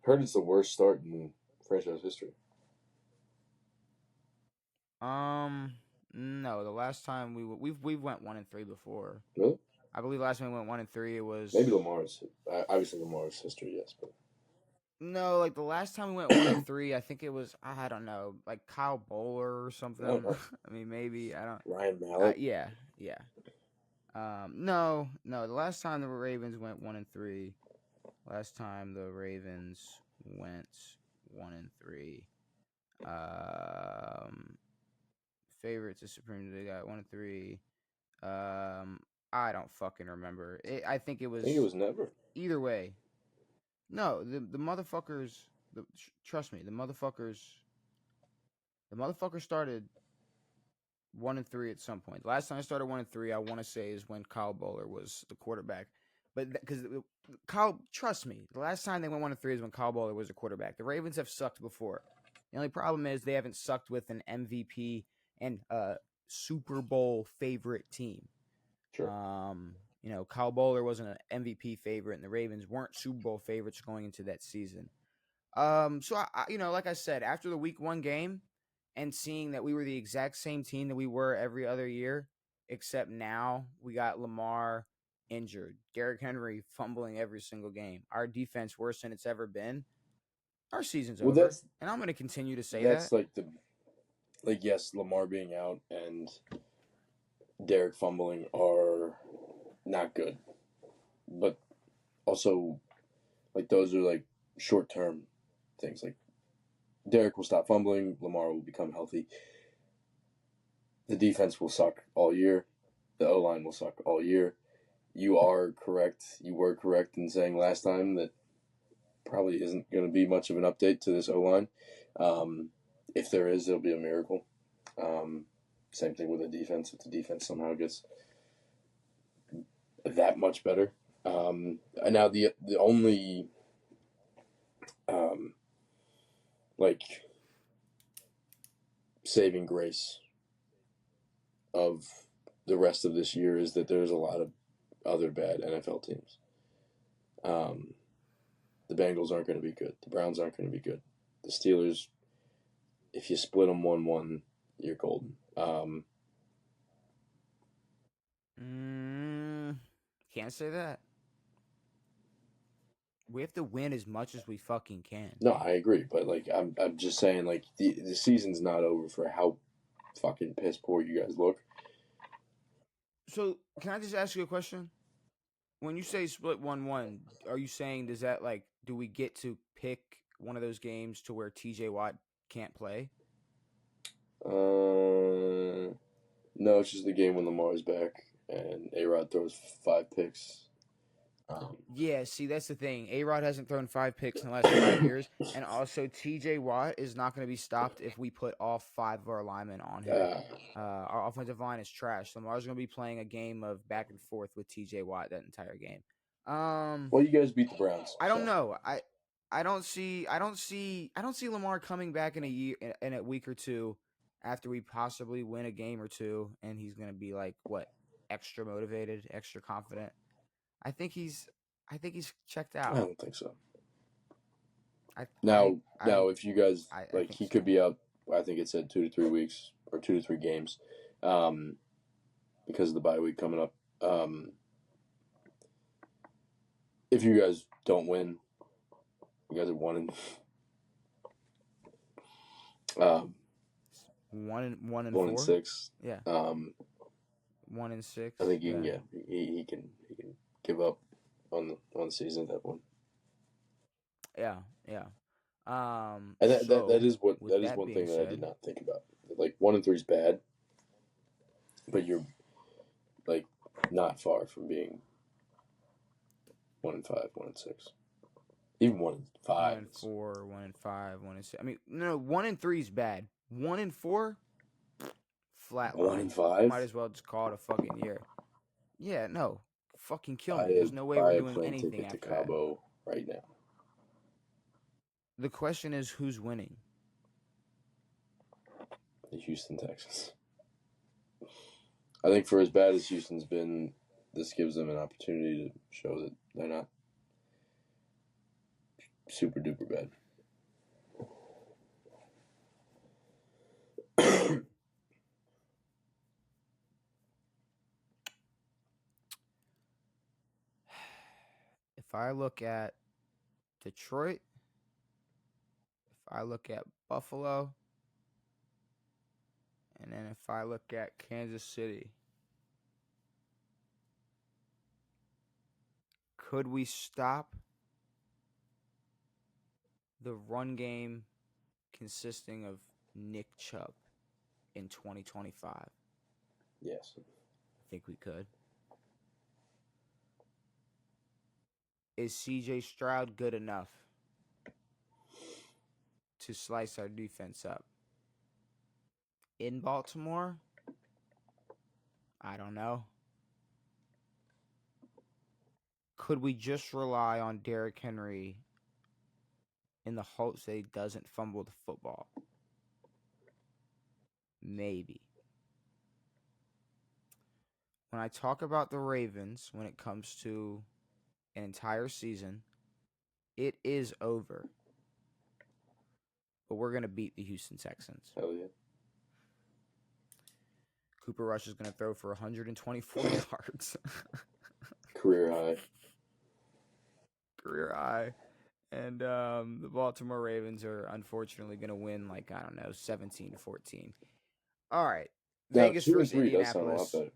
Heard it's the worst start in franchise history. No. The last time we went 1-3 before. Really? I believe last time we went 1-3, it was maybe Lamar's. Obviously, Lamar's history, yes, but no, like the last time we went 1-3, I think it was I don't know, like Kyle Bowler or something. I mean, maybe I don't. Ryan Mallett. Yeah. No. The last time the Ravens went 1-3. Last time the Ravens went 1-3. Favorites is Supreme. They got 1-3. I don't fucking remember. I think it was never. Either way. No, the motherfuckers. Trust me, the motherfuckers started 1-3 at some point. The last time I started 1-3, I want to say is when Kyle Bowler was the quarterback. But because Kyle, trust me, the last time they went 1-3 is when Kyle Bowler was a quarterback. The Ravens have sucked before. The only problem is they haven't sucked with an MVP and Super Bowl favorite team. Sure. Kyle Bowler wasn't an MVP favorite, and the Ravens weren't Super Bowl favorites going into that season. So like I said, after the Week 1 game, and seeing that we were the exact same team that we were every other year, except now we got Lamar injured, Derrick Henry fumbling every single game, our defense worse than it's ever been. Our season's over, and I'm going to continue to say that's that. Yes, Lamar being out and Derrick fumbling are not good, but also those are short-term things. Derrick will stop fumbling, Lamar will become healthy. The defense will suck all year. The O-line will suck all year. You were correct in saying last time that probably isn't going to be much of an update to this O-line. If there is, it'll be a miracle. Same thing with the defense. If the defense somehow gets that much better. And now the only saving grace of the rest of this year is that there's a lot of other bad NFL teams. The Bengals aren't going to be good. The Browns aren't going to be good. The Steelers, if you split them 1-1, you're golden. Can't say that. We have to win as much as we fucking can. No, I agree, but I'm just saying the season's not over for how fucking piss poor you guys look. So can I just ask you a question? When you say split 1-1, are you saying does that do we get to pick one of those games to where TJ Watt can't play? No, it's just the game when Lamar's back and A-Rod throws 5 picks. Yeah, see, that's the thing. A-Rod hasn't thrown 5 picks in the last 5 years, and also TJ Watt is not going to be stopped if we put all 5 of our linemen on him. Our offensive line is trash. Lamar's going to be playing a game of back and forth with TJ Watt that entire game. Well, you guys beat the Browns. I don't know. I don't see Lamar coming back in a week or two after we possibly win a game or two, and he's going to be extra motivated, extra confident. I think he's checked out. I don't think so. If you guys he could be out. I think it said 2 to 3 weeks or 2 to 3 games, because of the bye week coming up. If you guys don't win, you guys are 1-4. 1-6. Yeah. 1-6. I think you can get. He can give up on the season at that point. Yeah. And that is one thing that I did not think about. 1-3 is bad, but you're not far from being 1-5, 1-6, even 1-5. 1-4, 1-5, 1-6. I mean, no, 1-3 is bad. 1-4, flat line. 1-5. Might as well just call it a fucking year. Yeah, no, fucking kill me. There's no way we're doing anything after that. Cabo right now. The question is, who's winning? The Houston Texans. I think for as bad as Houston's been, this gives them an opportunity to show that they're not super duper bad. If I look at Detroit, if I look at Buffalo, and then if I look at Kansas City, could we stop the run game consisting of Nick Chubb in 2025? Yes. I think we could. Is CJ Stroud good enough to slice our defense up? In Baltimore, I don't know. Could we just rely on Derrick Henry in the hopes that he doesn't fumble the football? Maybe. When I talk about the Ravens, when it comes to an entire season, it is over. But we're going to beat the Houston Texans. Hell yeah. Cooper Rush is going to throw for 124 yards. Career high. Career high. And the Baltimore Ravens are unfortunately going to win, 17-14. All right. Now, Vegas 2-3 versus does sound a Indianapolis. lot better.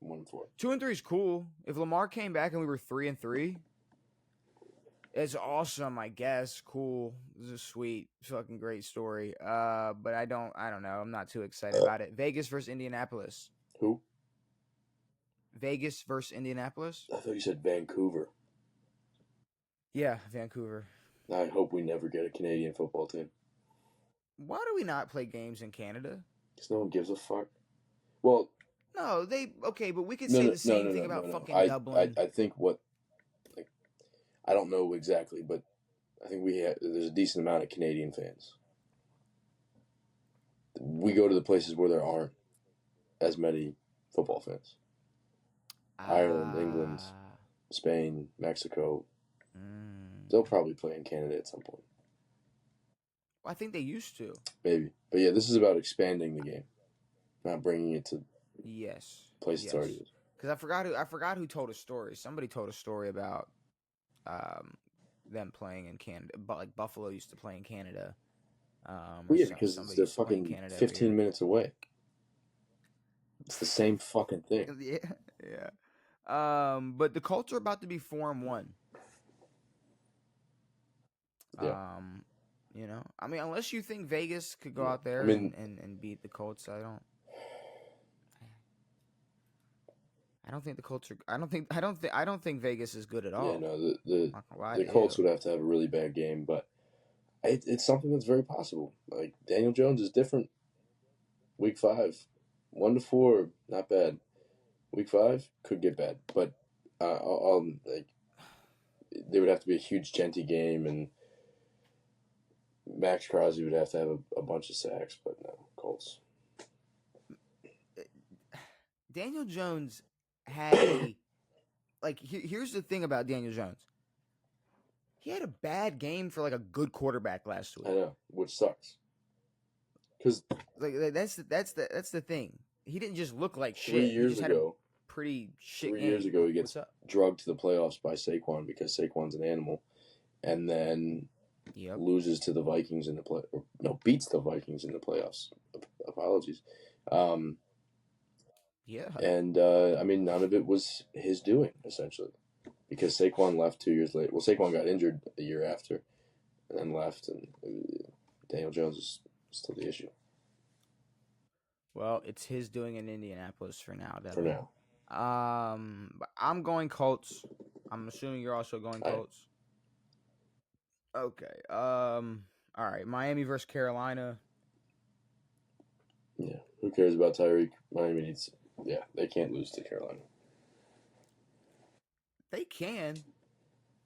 1-4. 2-3 is cool. If Lamar came back and we were 3-3, it's awesome, I guess. Cool. This is a sweet, fucking great story. But I don't know. I'm not too excited about it. Vegas versus Indianapolis. Who? Vegas versus Indianapolis? I thought you said Vancouver. Yeah, Vancouver. I hope we never get a Canadian football team. Why do we not play games in Canada? Because no one gives a fuck. Well, no, but we could say the same thing about fucking Dublin. I think I don't know exactly, but I think there's a decent amount of Canadian fans. We go to the places where there aren't as many football fans. Ireland, England, Spain, Mexico. They'll probably play in Canada at some point. I think they used to. Maybe. But yeah, this is about expanding the game, not bringing it to places it's already is. Because I forgot who told a story. Somebody told a story about them playing in Canada. But like Buffalo used to play in Canada. Yeah, because they're fucking 15 minutes away. It's the same fucking thing. Yeah. But the Colts are about to be 4-1. Yeah. I mean, unless you think Vegas could go out there and beat the Colts, I don't think the Colts are. I don't think Vegas is good at all. Yeah, no, the Colts would have to have a really bad game, but it's something that's very possible. Like Daniel Jones is different. Week 5, 1-4, not bad. Week 5 could get bad, but there would have to be a huge Genty game, and Max Crosby would have to have a bunch of sacks, but no, Colts. Daniel Jones had here's the thing about Daniel Jones. He had a bad game for a good quarterback last week. I know, which sucks. Because that's the thing. He didn't just look like shit. 3 years he just ago, had a pretty shit 3 game. years ago, he gets drugged to the playoffs by Saquon because Saquon's an animal, and then loses to the Vikings in the beats the Vikings in the playoffs. Apologies. And none of it was his doing, essentially, because Saquon left 2 years later. Well, Saquon got injured the year after, and then left, and Daniel Jones is still the issue. Well, it's his doing in Indianapolis for now. Devin. For now. I'm going Colts. I'm assuming you're also going Colts. Okay. All right. Miami versus Carolina. Yeah. Who cares about Tyreek? Miami needs. Yeah, they can't lose to Carolina. They can.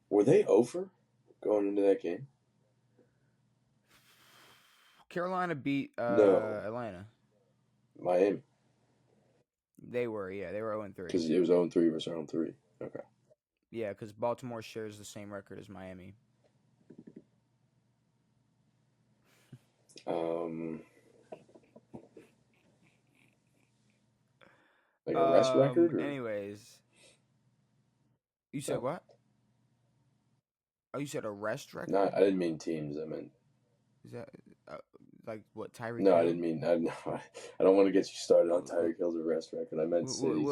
Were they over going into that game? Carolina beat Atlanta. Miami. They were, yeah. They were 0-3. Because it was 0-3 versus 0-3. Okay. Yeah, because Baltimore shares the same record as Miami. Like a rest record? Or? Anyways. You said what? Oh, you said a rest record? No, I didn't mean teams. I meant... Is that... like what, Tyreek No, Hill? I didn't mean... I don't want to get you started on Tyreek Hill's arrest record. I meant cities.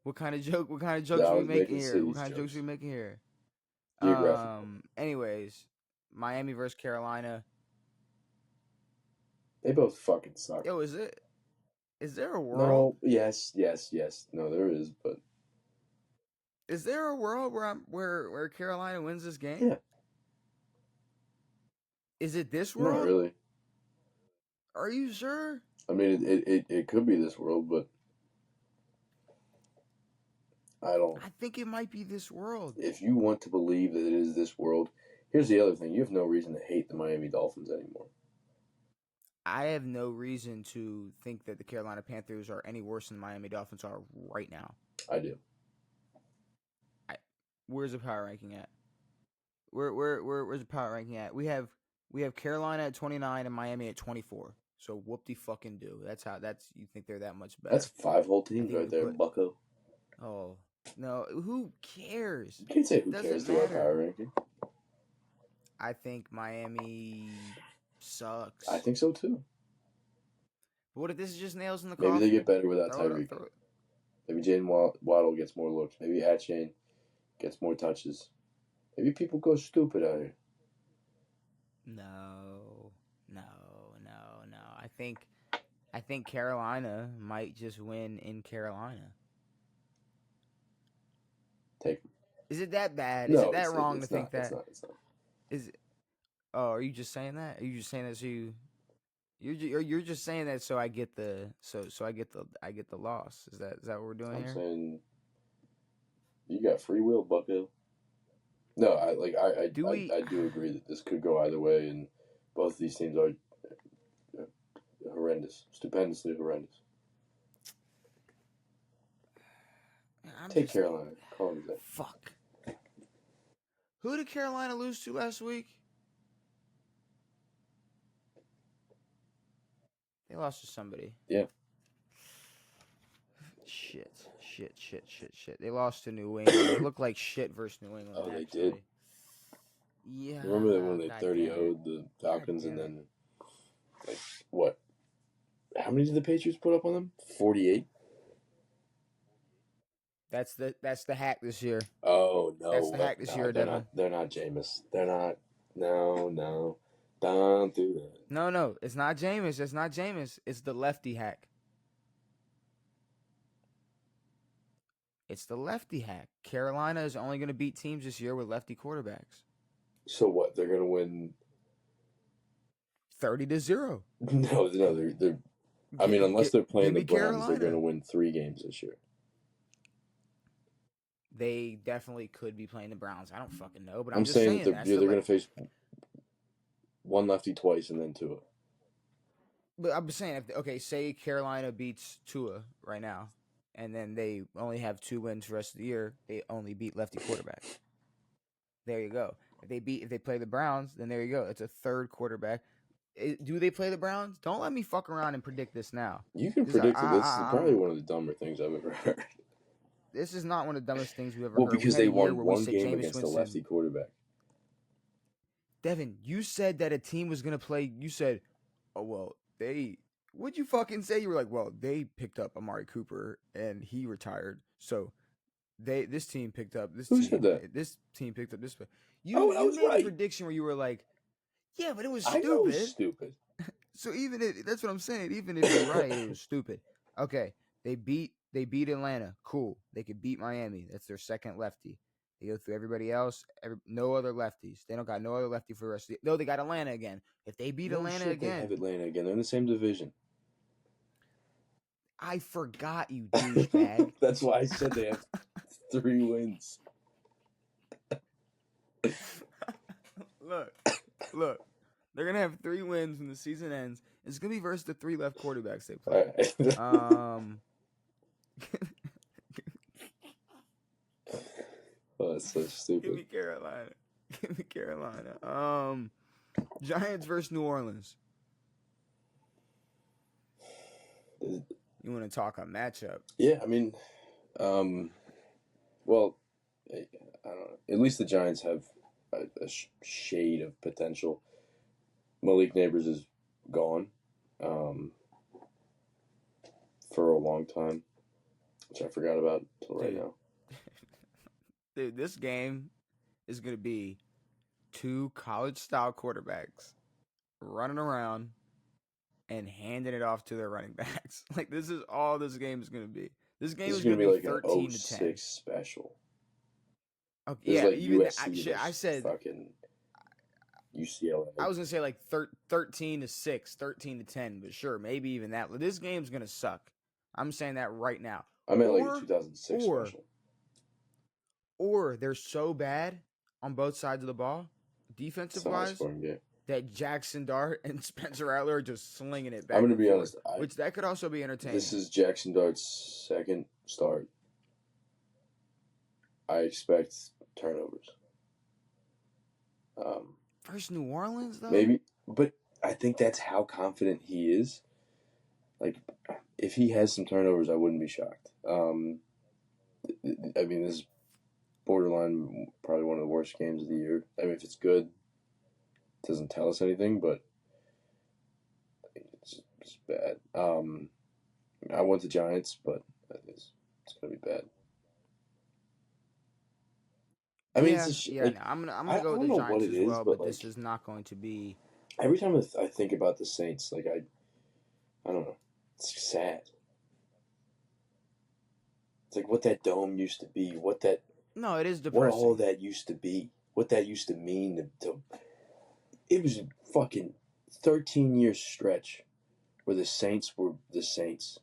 What kind of joke? What kind of jokes are we making here? What kind of jokes are we making here? Anyways, Miami versus Carolina. They both fucking suck. Yo, is there a world? No, yes. No, there is, but... Is there a world where Carolina wins this game? Yeah. Is it this world? Not really. Are you sure? I mean, it could be this world, but I don't. I think it might be this world. If you want to believe that it is this world, here's the other thing: you have no reason to hate the Miami Dolphins anymore. I have no reason to think that the Carolina Panthers are any worse than the Miami Dolphins are right now. I do. Where's the power ranking at? Where's the power ranking at? We have Carolina at 29 and Miami at 24. So whoop de fucking do. You think they're that much better? That's 5 whole teams right there, Bucko. Oh no, who cares? You can't say who cares to our power ranking. I think Miami sucks. I think so too. But what if this is just nails in the coffin? Maybe they get better without Tyreek. Maybe Jayden Waddle gets more looks. Maybe Achane gets more touches. Maybe people go stupid out here. No. I think Carolina might just win in Carolina. Take them. Is it that bad? No, is it that wrong to think that? It's not. Is it? Oh, are you just saying that? Are you just saying that so you're just saying that so I get the loss? Is that what we're doing here? I'm saying you got free will, Bucko. No, I do agree that this could go either way, and both of these teams are horrendous, stupendously horrendous. Take Carolina. Call it that. Fuck. Who did Carolina lose to last week? They lost to somebody. Yeah. Shit. They lost to New England. They look like shit versus New England. Oh, actually. they did? Yeah. Remember when they 30-0'd the Falcons and then, like, what? How many did the Patriots put up on them? 48? That's the hack this year. Oh, no. That's the hack this year, Devin. They're not Jameis. They're not. No. Don't do that. No. It's not Jameis. It's not Jameis. It's the lefty hack. It's the lefty hack. Carolina is only going to beat teams this year with lefty quarterbacks. So what? They're going to win 30-0. No. They're. I mean, unless they're playing the Browns, they're going to win 3 games this year. They definitely could be playing the Browns. I don't fucking know, but I'm just saying that they're going to face one lefty twice and then Tua. But I'm saying, say Carolina beats Tua right now, and then they only have 2 wins the rest of the year. They only beat lefty quarterbacks. There you go. If they play the Browns, then there you go. It's a third quarterback. Do they play the Browns? Don't let me fuck around and predict this now. You can predict it. This is probably one of the dumber things I've ever heard. This is not one of the dumbest things we've ever heard. Well, because they won one game against the lefty quarterback. Devin, you said that a team was going to play. You said, oh, well, what'd you fucking say? You were like, well, they picked up Amari Cooper and he retired. So this team picked up this Who team. said that? This team picked up this. You made a prediction where you were like, yeah, but it was stupid. I know it was stupid. So that's what I'm saying. Even if you're right, it was stupid. Okay, they beat Atlanta. Cool. They could beat Miami. That's their second lefty. They go through everybody else. No other lefties. They don't got no other lefty for the rest of the. No, they got Atlanta again. If they beat Atlanta again, they have Atlanta again. They're in the same division. I forgot, you douchebag. That's why I said they have 3 wins. Look. They're gonna have 3 wins when the season ends. It's gonna be versus the 3 left quarterbacks they play. Right. Oh, that's so stupid. Give me Carolina. Giants versus New Orleans. You want to talk a matchup? Yeah, I mean, well, I don't know. At least the Giants have a shade of potential. Malik Neighbors is gone for a long time, which I forgot about until right now. Dude, this game is going to be 2 college-style quarterbacks running around and handing it off to their running backs. Like, this is all this game is going to be. This game is going to be like 13 to 10. 06 special. Okay, yeah, like even USC I said fucking UCLA. I was gonna say like 13-6, 13-10, but sure, maybe even that. This game's gonna suck. I'm saying that right now. I meant like a 2006 special. Or they're so bad on both sides of the ball, defensive wise, that Jackson Dart and Spencer Rattler are just slinging it back. I'm gonna be honest, which that could also be entertaining. This is Jackson Dart's second start. I expect turnovers. First New Orleans, though? Maybe, but I think that's how confident he is. Like, if he has some turnovers, I wouldn't be shocked. I mean, this is borderline probably one of the worst games of the year. I mean, if it's good, it doesn't tell us anything, but it's bad. I want the Giants, but it's going to be bad. I mean, I'm gonna go with the Giants as well, but this is not going to be. Every time I think about the Saints, like I don't know, it's sad. It's like what that dome used to be, No, it is depressing. What all that used to be, what that used to mean it was a fucking 13-year stretch where the Saints were the Saints,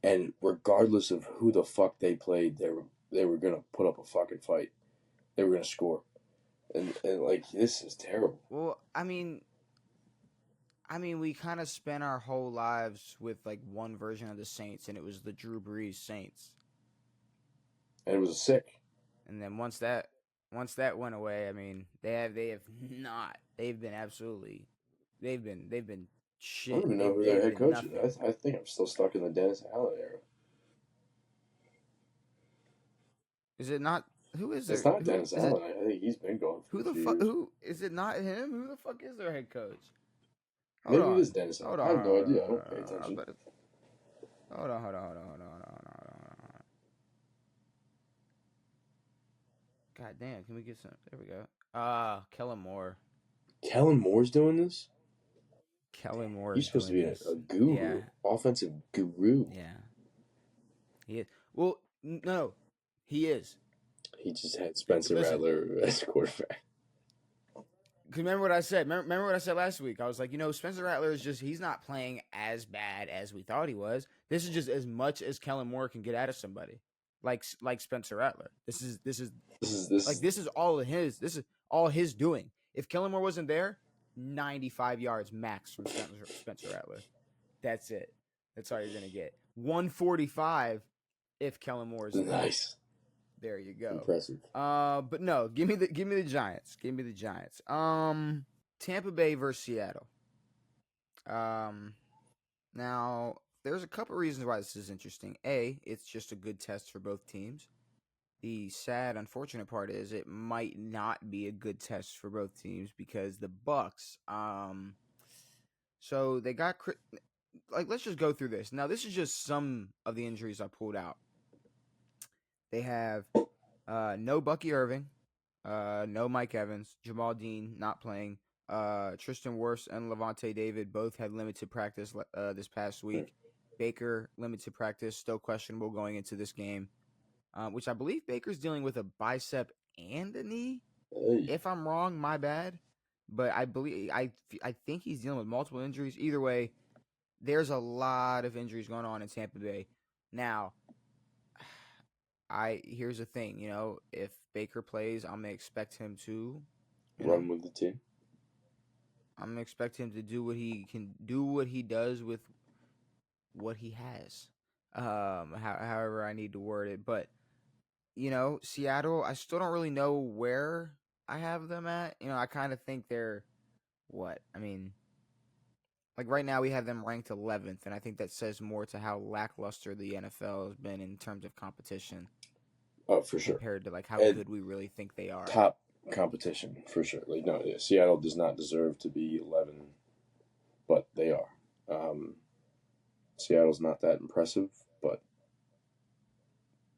and regardless of who the fuck they played, they were gonna put up a fucking fight. They were gonna score, and like this is terrible. Well, I mean, we kind of spent our whole lives with like one version of the Saints, and it was the Drew Brees Saints. And it was sick. And then once that went away, I mean, they've been shit. I don't even know who their head coach is. I think I'm still stuck in the Dennis Allen era. Is it not? Who is it? It's not Dennis Allen. I think he's been gone for a few years. Who is it? Not him? Who the fuck is their head coach? Maybe it is Dennis Allen. I have no idea. I don't pay attention. Hold on. God damn, can we get some? There we go. Kellen Moore. Kellen Moore's doing this? Kellen Moore. He's supposed to be a guru. Yeah. Offensive guru. Yeah. He is. Well, no, he is. He just had Spencer Rattler as quarterback. Remember what I said? Remember what I said last week? I was like, Spencer Rattler is he's not playing as bad as we thought he was. This is just as much as Kellen Moore can get out of somebody, like Spencer Rattler. This is all his. This is all his doing. If Kellen Moore wasn't there, 95 yards max from Spencer Rattler. That's it. That's all you're gonna get. 145 if Kellen Moore is there. Nice. There you go. Impressive. But no, give me the Giants. Give me the Giants. Tampa Bay versus Seattle. Now there's a couple reasons why this is interesting. A, it's just a good test for both teams. The sad, unfortunate part is it might not be a good test for both teams because the Bucks. So they got let's just go through this. Now this is just some of the injuries I pulled out. They have no Bucky Irving, no Mike Evans, Jamal Dean not playing, Tristan Wirfs and Levante David both had limited practice this past week. Baker, limited practice, still questionable going into this game, which I believe Baker's dealing with a bicep and a knee. Hey. If I'm wrong, my bad. But I think he's dealing with multiple injuries. Either way, there's a lot of injuries going on in Tampa Bay. Now, here's the thing, if Baker plays, I'm gonna expect him to run with the team. I'm gonna expect him to do what he can do, what he does with what he has. However I need to word it, but Seattle, I still don't really know where I have them at. I kind of think they're what? I mean, like right now we have them ranked 11th, and I think that says more to how lackluster the NFL has been in terms of competition. Oh, for sure. Compared to how good we really think they are. Top competition, for sure. Seattle does not deserve to be 11, but they are. Seattle's not that impressive, but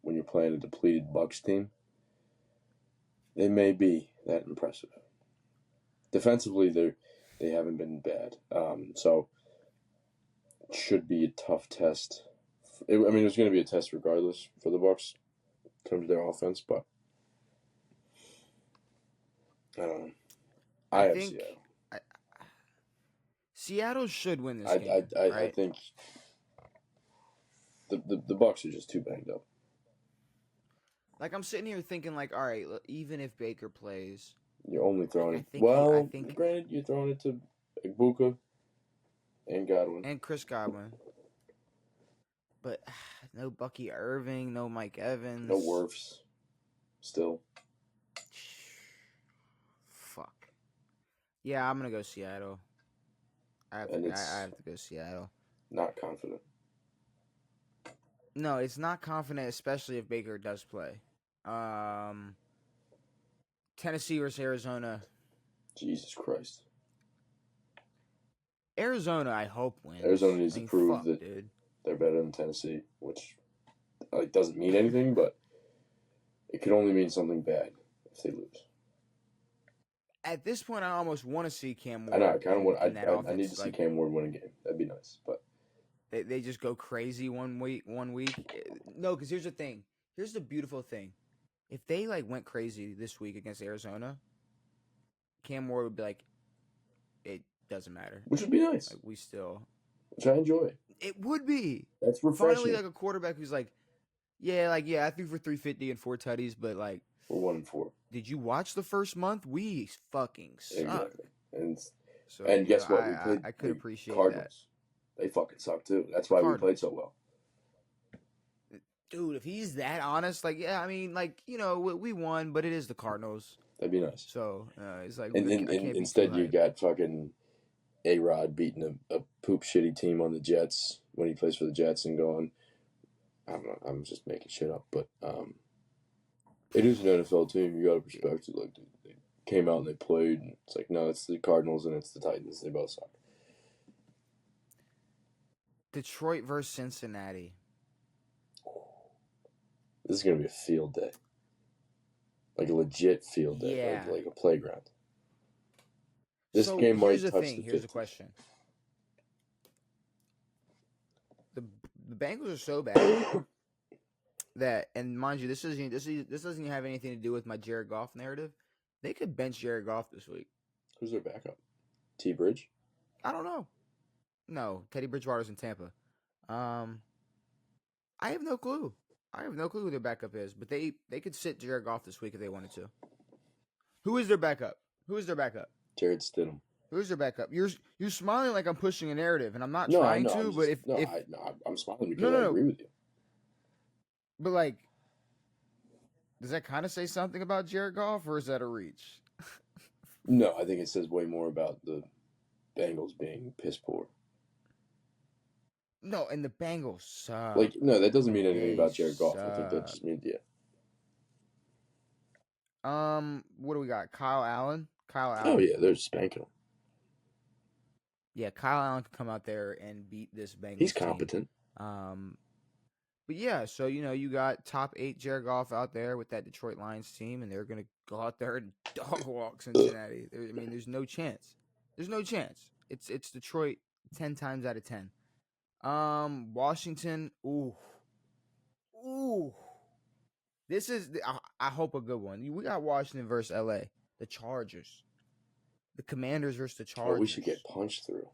when you're playing a depleted Bucks team, they may be that impressive. Defensively, they haven't been bad. So it should be a tough test. It was going to be a test regardless for the Bucks in terms of their offense, but I don't know. I have think Seattle. Seattle should win this I game. I think the Bucks are just too banged up. Like, I'm sitting here thinking, like, all right, even if Baker plays, You're only throwing I it. Well, think granted, you're throwing it to Ibuka and Godwin. and Chris Godwin, but no Bucky Irving, no Mike Evans, No Wirfs. Still. Fuck. Yeah, I'm gonna go Seattle. I have to go Seattle. Not confident. No, it's not confident, especially if Baker does play. Tennessee versus Arizona. Jesus Christ. Arizona, I hope wins. Arizona needs to prove that dude. They're better than Tennessee, which doesn't mean anything, but it could only mean something bad if they lose. At this point, I almost want to see Cam Ward. I know. I kind of want. I need to see Cam Ward win a game. That'd be nice, but they just go crazy one week. No, because here's the thing. Here's the beautiful thing. If they went crazy this week against Arizona, Cam Ward would be like, it doesn't matter. Which would be nice. We still. Which I enjoy. It would be. That's refreshing. Finally, a quarterback who's I threw for 350 and 4 tutties, but we're 1-4. Did you watch the first month? We fucking suck. Exactly. And guess what? We played I could appreciate Cardinals. That. They fucking suck too. That's why we played so well. Dude, if he's that honest, we won, but it is the Cardinals. That'd be nice. So it's instead you got fucking A-Rod beating a poop shitty team on the Jets when he plays for the Jets and going, I don't know, I'm just making shit up, but it is an NFL team. You got to respect it. They came out and they played. And it's no, it's the Cardinals and it's the Titans. They both suck. Detroit versus Cincinnati. This is gonna be a field day, a legit field day, yeah. like a playground. This game might touch the 50. Here's the question: the Bengals are so bad that, and mind you, this doesn't have anything to do with my Jared Goff narrative. They could bench Jared Goff this week. Who's their backup? T. Bridge? I don't know. No, Teddy Bridgewater's in Tampa. I have no clue. I have no clue who their backup is, but they could sit Jared Goff this week if they wanted to. Who is their backup? Jared Stidham. Who's their backup? You're smiling like I'm pushing a narrative, and I'm not trying to. But I'm smiling because I agree with you. But does that kind of say something about Jared Goff, or is that a reach? No, I think it says way more about the Bengals being piss poor. No, and the Bengals suck. No, that doesn't mean anything about Jared Goff. I think that just means, yeah. What do we got? Kyle Allen. Oh, yeah, they're spanking him. Yeah, Kyle Allen can come out there and beat this Bengals He's competent. Team. But yeah, so, you got top 8 Jared Goff out there with that Detroit Lions team, and they're going to go out there and dog walk Cincinnati. There's no chance. There's no chance. It's Detroit 10 times out of 10. Washington, ooh. This is, I hope, a good one. We got Washington versus LA. The Chargers. The Commanders versus the Chargers. Oh, we should get punched through.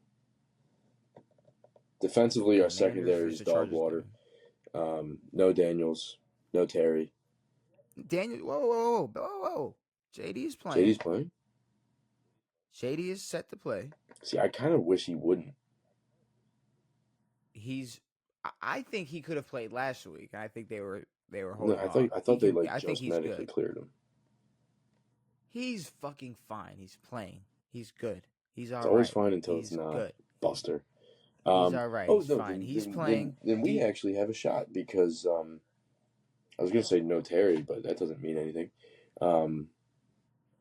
Defensively, our secondary is dog water. No Daniels. No Terry. Daniel, whoa. JD's playing. JD's playing? JD is set to play. See, I kind of wish he wouldn't. I think he could have played last week. I think they were holding No, off. I thought they just medically cleared him. He's fucking fine. He's playing. He's good. He's all right. It's always fine until it's not. Good. Buster. He's all right. He's fine. He's playing. Then we actually have a shot because I was going to say no Terry, but that doesn't mean anything.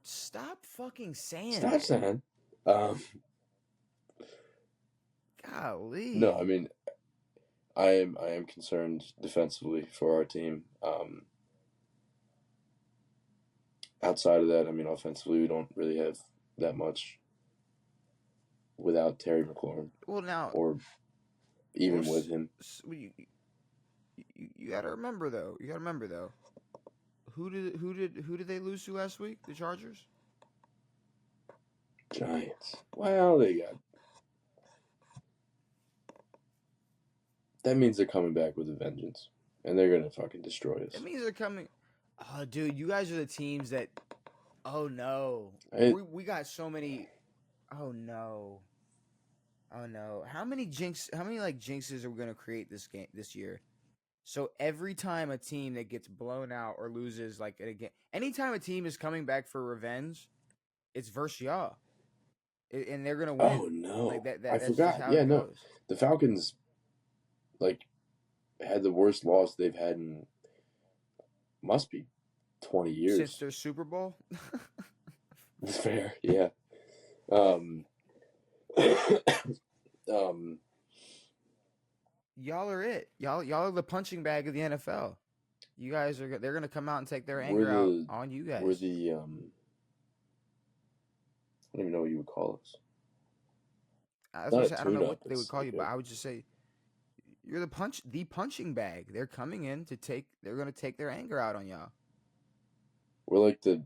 Stop fucking saying Stop that. saying. Golly. No, I mean, I am concerned defensively for our team. Outside of that, I mean, offensively, we don't really have that much without Terry McLaurin. Well, now, or even with him. You got to remember though. Who did they lose to last week? The Chargers. Giants. Well, they got. That means they're coming back with a vengeance, and they're gonna fucking destroy us. It means they're coming. Oh, dude, you guys are the teams that. Oh no, we got so many. Oh no. Oh no. How many jinxes are we gonna create this year? So every time a team that gets blown out or loses like again, anytime a team is coming back for revenge, it's versus y'all, and they're gonna win. Oh no, like that. I That's forgot. just how Yeah, it no, goes. the Falcons had the worst loss they've had in must be 20 years Since their Super Bowl. It's fair, yeah. Y'all are it. Y'all are the punching bag of the NFL. You guys are. They're gonna come out and take their We're anger out the- on you guys. We're the I don't even know what you would call us. I Not a don't know tune-up, what they would it's call like you, but I would just say you're the punching bag. They're coming in to take. They're gonna take their anger out on y'all. We're like the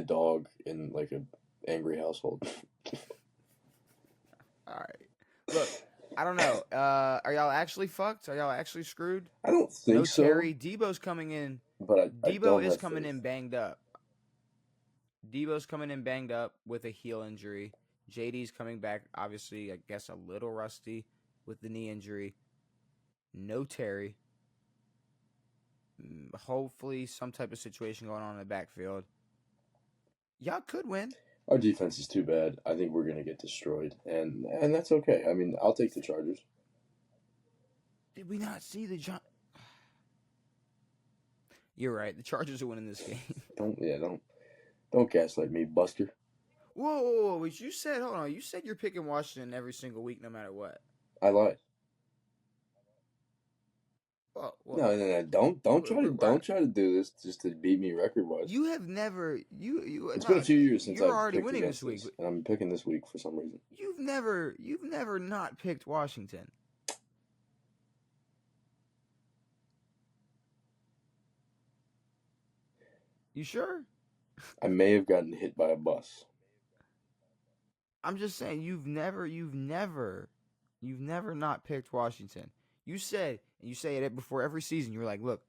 dog in like an angry household. All right. Look, I don't know. Are y'all actually fucked? Are y'all actually screwed? I don't think No so. Terry. Debo's coming in. But I Debo don't is have coming faith. in banged up. Debo's coming in banged up with a heel injury. JD's coming back, obviously, I guess a little rusty with the knee injury. No Terry. Hopefully, some type of situation going on in the backfield. Y'all could win. Our defense is too bad. I think we're gonna get destroyed, and that's okay. I mean, I'll take the Chargers. Did we not see the John? You're right. The Chargers are winning this game. Don't gaslight me, Buster. Whoa! But you said, hold on. You said you're picking Washington every single week, no matter what. I lied. Well, No. Don't try to do this just to beat me record wise. You have never It's been a few years since you're I've already picked winning against this week. this, and I'm picking this week for some reason. You've never not picked Washington. You sure? I may have gotten hit by a bus. I'm just saying you've never not picked Washington. You say it before every season. You were like, look,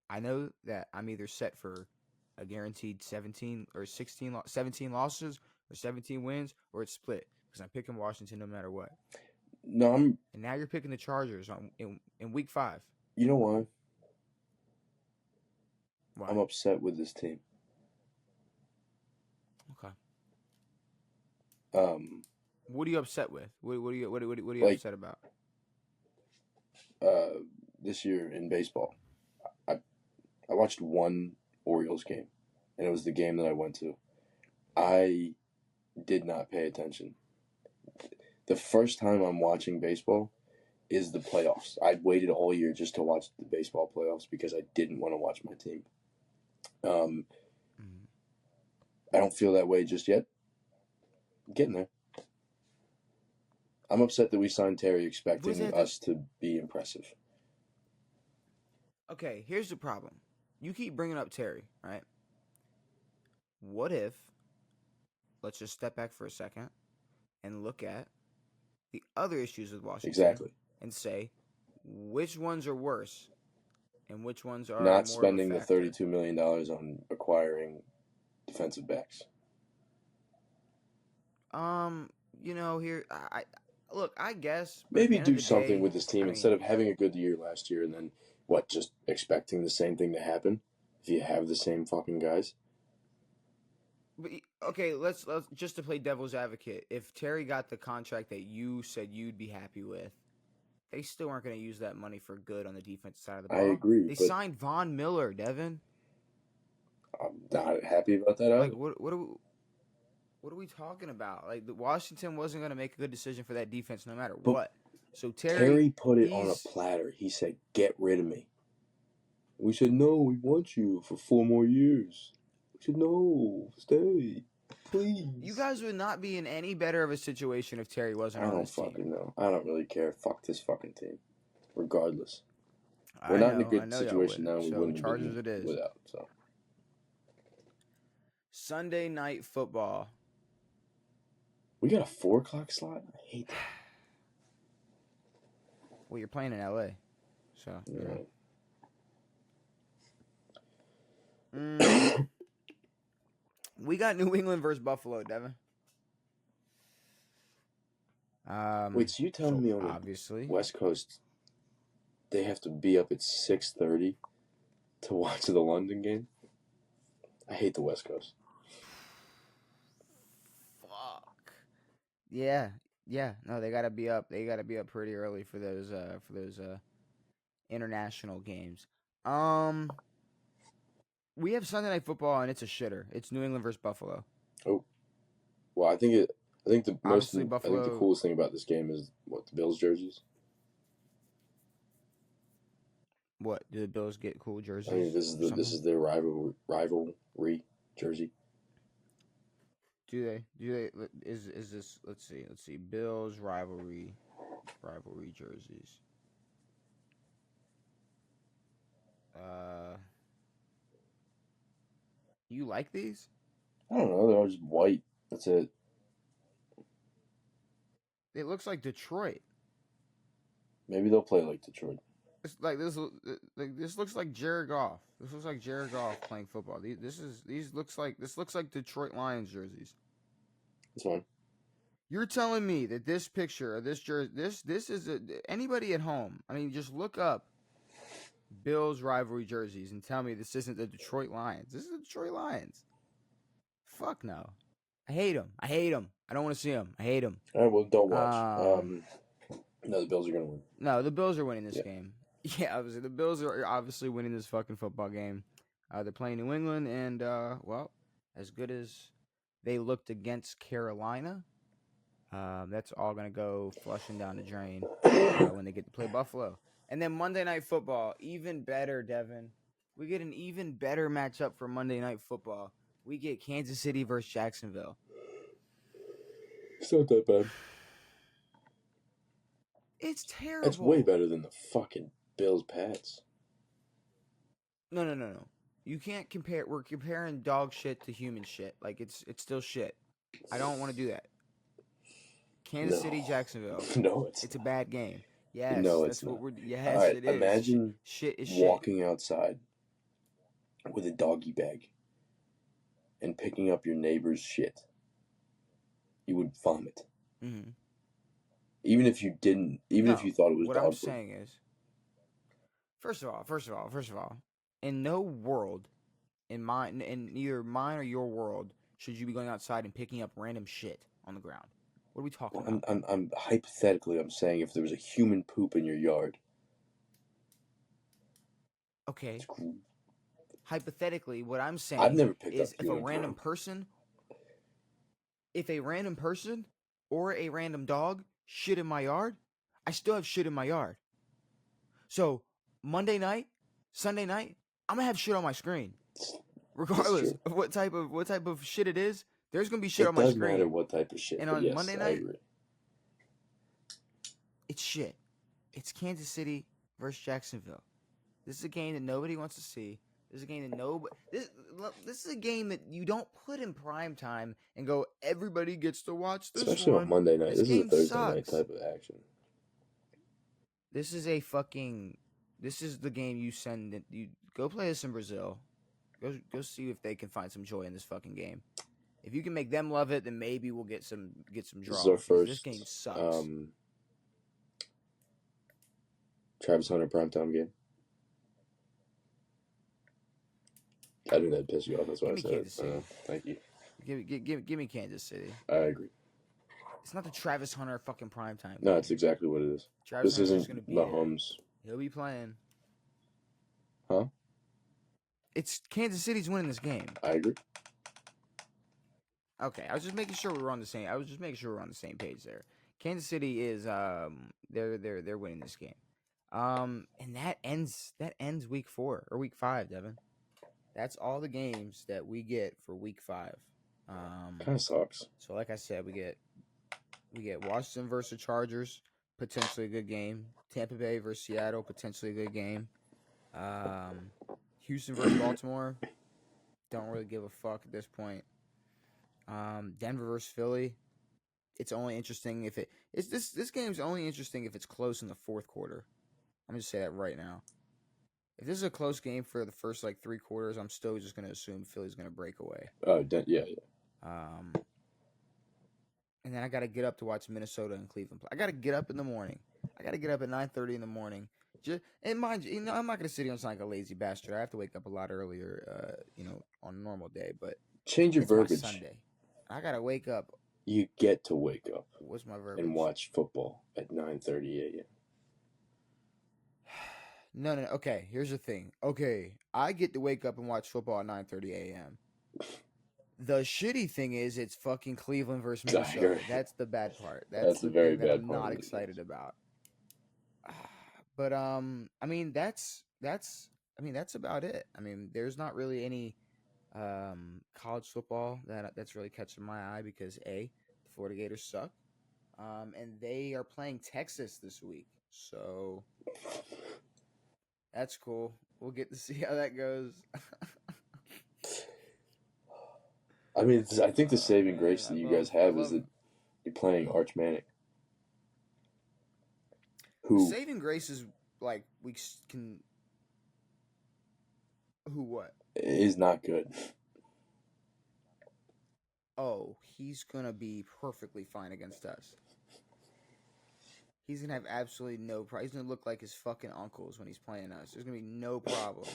I know that I'm either set for a guaranteed 17 or 17 losses or 17 wins, or it's split because I'm picking Washington no matter what. No, And now you're picking the Chargers in week 5. You know why? Why? I'm upset with this team. Okay. What are you upset with? What are you upset about? This year in baseball, I watched one Orioles game, and it was the game that I went to. I did not pay attention. The first time I'm watching baseball is the playoffs. I waited all year just to watch the baseball playoffs because I didn't want to watch my team. I don't feel that way just yet. I'm getting there. I'm upset that we signed Terry expecting us to be impressive. Okay, here's the problem. You keep bringing up Terry, right? What if, let's just step back for a second and look at the other issues with Washington. Exactly. And say, which ones are worse and which ones are not more spending of a the factor. $32 million on acquiring defensive backs. Here, I guess. Maybe do something with this team instead of having a good year last year and then, just expecting the same thing to happen if you have the same fucking guys? But, okay, let's just to play devil's advocate. If Terry got the contract that you said you'd be happy with, they still aren't going to use that money for good on the defensive side of the ball. I agree. They signed Von Miller, Devin. I'm not happy about that either. Like, what are we talking about? Like, the Washington wasn't going to make a good decision for that defense no matter what. So Terry put it on a platter. He said, "Get rid of me." We said, "No, we want you for 4 more years." We said, "No, stay, please." You guys would not be in any better of a situation if Terry wasn't on this team. I don't fucking know. I don't really care. Fuck this fucking team. Regardless. We're not in a good situation now. We wouldn't Chargers have been without. So. Sunday Night Football. We got a 4 o'clock slot? I hate that. Well, you're playing in LA, so you know. We got New England versus Buffalo, Devin. Wait, so you telling me on obviously the West Coast they have to be up at 6:30 to watch the London game? I hate the West Coast. Fuck. Yeah. No, they gotta be up. They gotta be up pretty early for those international games. We have Sunday Night Football and it's a shitter. It's New England versus Buffalo. Oh, well, I think the Buffalo. coolest thing about this game is what, the Bills jerseys. What, do the Bills get cool jerseys? I mean, this is their rivalry jersey. Do they? Is this? Let's see. Bills rivalry jerseys. You like these? I don't know. They're just white. That's it. It looks like Detroit. Maybe they'll play like Detroit. It's like this. This looks like Jared Goff. This looks like Jared Goff playing football. This looks like Detroit Lions jerseys. It's fine. You're telling me that this picture of this jersey, this is anybody at home? I mean, just look up Bills rivalry jerseys and tell me this isn't the Detroit Lions. This is the Detroit Lions. Fuck no. I hate them. I don't want to see them. I hate them. All right, well, don't watch. No, the Bills are going to win. No, the Bills are winning this game. Yeah, obviously. The Bills are obviously winning this fucking football game. They're playing New England, and, well, as good as they looked against Carolina, that's all going to go flushing down the drain when they get to play Buffalo. And then Monday Night Football, even better, Devin. We get an even better matchup for Monday Night Football. We get Kansas City versus Jacksonville. It's not that bad. It's terrible. It's way better than the fucking Bills Pats. No. You can't compare. We're comparing dog shit to human shit. Like, it's still shit. I don't want to do that. Kansas City, Jacksonville. No, it's a bad game. Yes, no, that's it's not. What we're. Yes, right, it is. Imagine shit is walking outside with a doggy bag and picking up your neighbor's shit. You would vomit. Mm-hmm. Even if you didn't. If you thought it was what dog I'm food. saying is, first of all, in no world, in either mine or your world, should you be going outside and picking up random shit on the ground. What are we talking about? I'm hypothetically, I'm saying if there was a human poop in your yard. Okay. Hypothetically, what I'm saying I've never picked is up human if a random person or a random dog shit in my yard, I still have shit in my yard. So Monday night, Sunday night, I'm gonna have shit on my screen, regardless of what type of shit it is. There's gonna be shit on my screen. It doesn't matter what type of shit. And on yes, Monday I night, agree. It's shit. It's Kansas City versus Jacksonville. This is a game that nobody wants to see. This is a game that this is a game that you don't put in prime time and go, everybody gets to watch this. Especially on Monday night. This is a Thursday night type of action. This is the game you go play this in Brazil. Go see if they can find some joy in this fucking game. If you can make them love it, then maybe we'll get some draws. This is our first. This game sucks. Travis Hunter primetime game. I knew that'd piss you off. That's why I said Kansas City. Thank you. Give me Kansas City. I agree. It's not the Travis Hunter fucking primetime game. No, it's exactly what it is. Travis this Hunter's isn't Mahomes. He'll be playing. Huh? It's Kansas City's winning this game. I agree. Okay, I was just making sure we were on the same page there. Kansas City is they're winning this game. And that ends week 4 or week 5, Devin. That's all the games that we get for week 5. Kind of sucks. So like I said, we get Washington versus Chargers, potentially a good game. Tampa Bay versus Seattle, potentially a good game. Houston versus Baltimore, don't really give a fuck at this point. Denver versus Philly, it's only interesting if it's this game's only interesting if it's close in the fourth quarter. I'm gonna say that right now. If this is a close game for the first like 3 quarters, I'm still just gonna assume Philly's gonna break away. Oh, yeah. And then I got to get up to watch Minnesota and Cleveland play. I got to get up in the morning. I got to get up at 9:30 in the morning. And mind you, I'm not going to sit here and sound like a lazy bastard. I have to wake up a lot earlier, on a normal day. But change your verbiage. Sunday. I got to wake up. You get to wake up. What's my verbiage? And watch football at 9:30 a.m. No. Okay, here's the thing. Okay, I get to wake up and watch football at 9:30 a.m. The shitty thing is it's fucking Cleveland versus Minnesota. That's the bad part. That's the very bad part. I'm not excited about. But that's about it. I mean, there's not really any college football that's really catching my eye because the Florida Gators suck. And they are playing Texas this week. So that's cool. We'll get to see how that goes. I mean, I think the saving grace that you guys have is that you're playing Arch Manning. The saving grace is like we can. Who what? Is not good. Oh, he's gonna be perfectly fine against us. He's gonna have absolutely no problem. He's gonna look like his fucking uncles when he's playing us. There's gonna be no problem.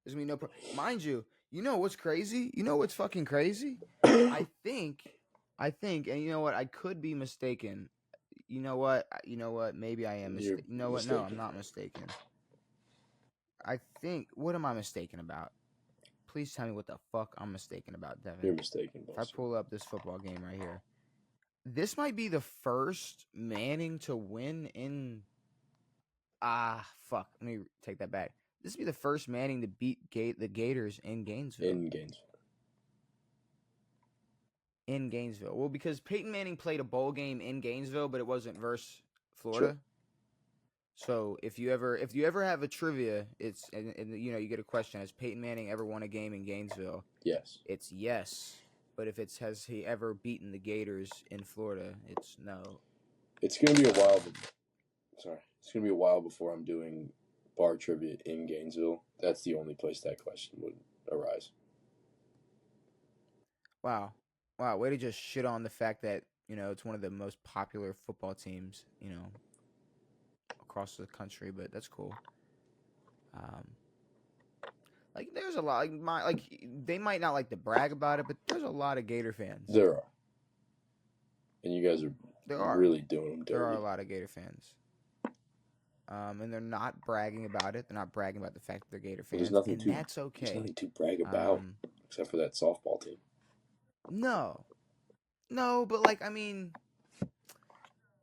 There's gonna be no problem. Mind you. You know what's crazy? You know what's fucking crazy? I think, and you know what? I could be mistaken. You know what? Maybe I am mistaken. You know what? No, I'm not mistaken. I think. What am I mistaken about? Please tell me what the fuck I'm mistaken about, Devin. You're mistaken. If I pull up this football game right here, this might be the first Manning to win in. Fuck. Let me take that back. This would be the first Manning to beat the Gators in Gainesville. In Gainesville. Well, because Peyton Manning played a bowl game in Gainesville, but it wasn't versus Florida. Sure. So if you ever have a trivia, it's and you get a question: has Peyton Manning ever won a game in Gainesville? Yes. It's yes. But if it's has he ever beaten the Gators in Florida? It's no. It's gonna be a while. It's gonna be a while before I'm doing bar trivia in Gainesville. That's the only place that question would arise. Wow, way to just shit on the fact that it's one of the most popular football teams across the country, but that's cool. Like there's a lot they might not like to brag about it, but there's a lot of Gator fans. There are, and you guys are really doing them dirty. There are a lot of Gator fans. And they're not bragging about it. They're not bragging about the fact that they're Gator fans. That's okay. There's nothing to brag about, except for that softball team. No, but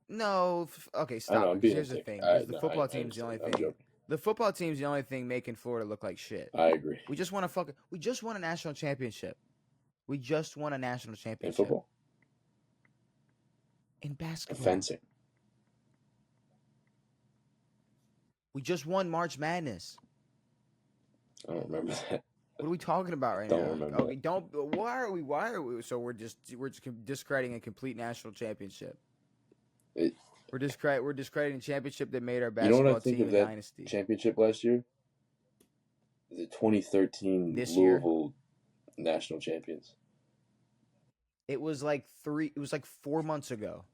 no. Okay, stop. Here's the thing. The football team's the only thing. The football team's the only thing making Florida look like shit. I agree. We just won a national championship. In football. In basketball. Fencing. We just won March Madness. I don't remember that. What are we talking about right now? Don't remember. Okay, Why are we? So we're just discrediting a complete national championship. We're discrediting a championship that made our basketball team a dynasty. Championship last year? The 2013 Louisville national champions. It was like 4 months ago.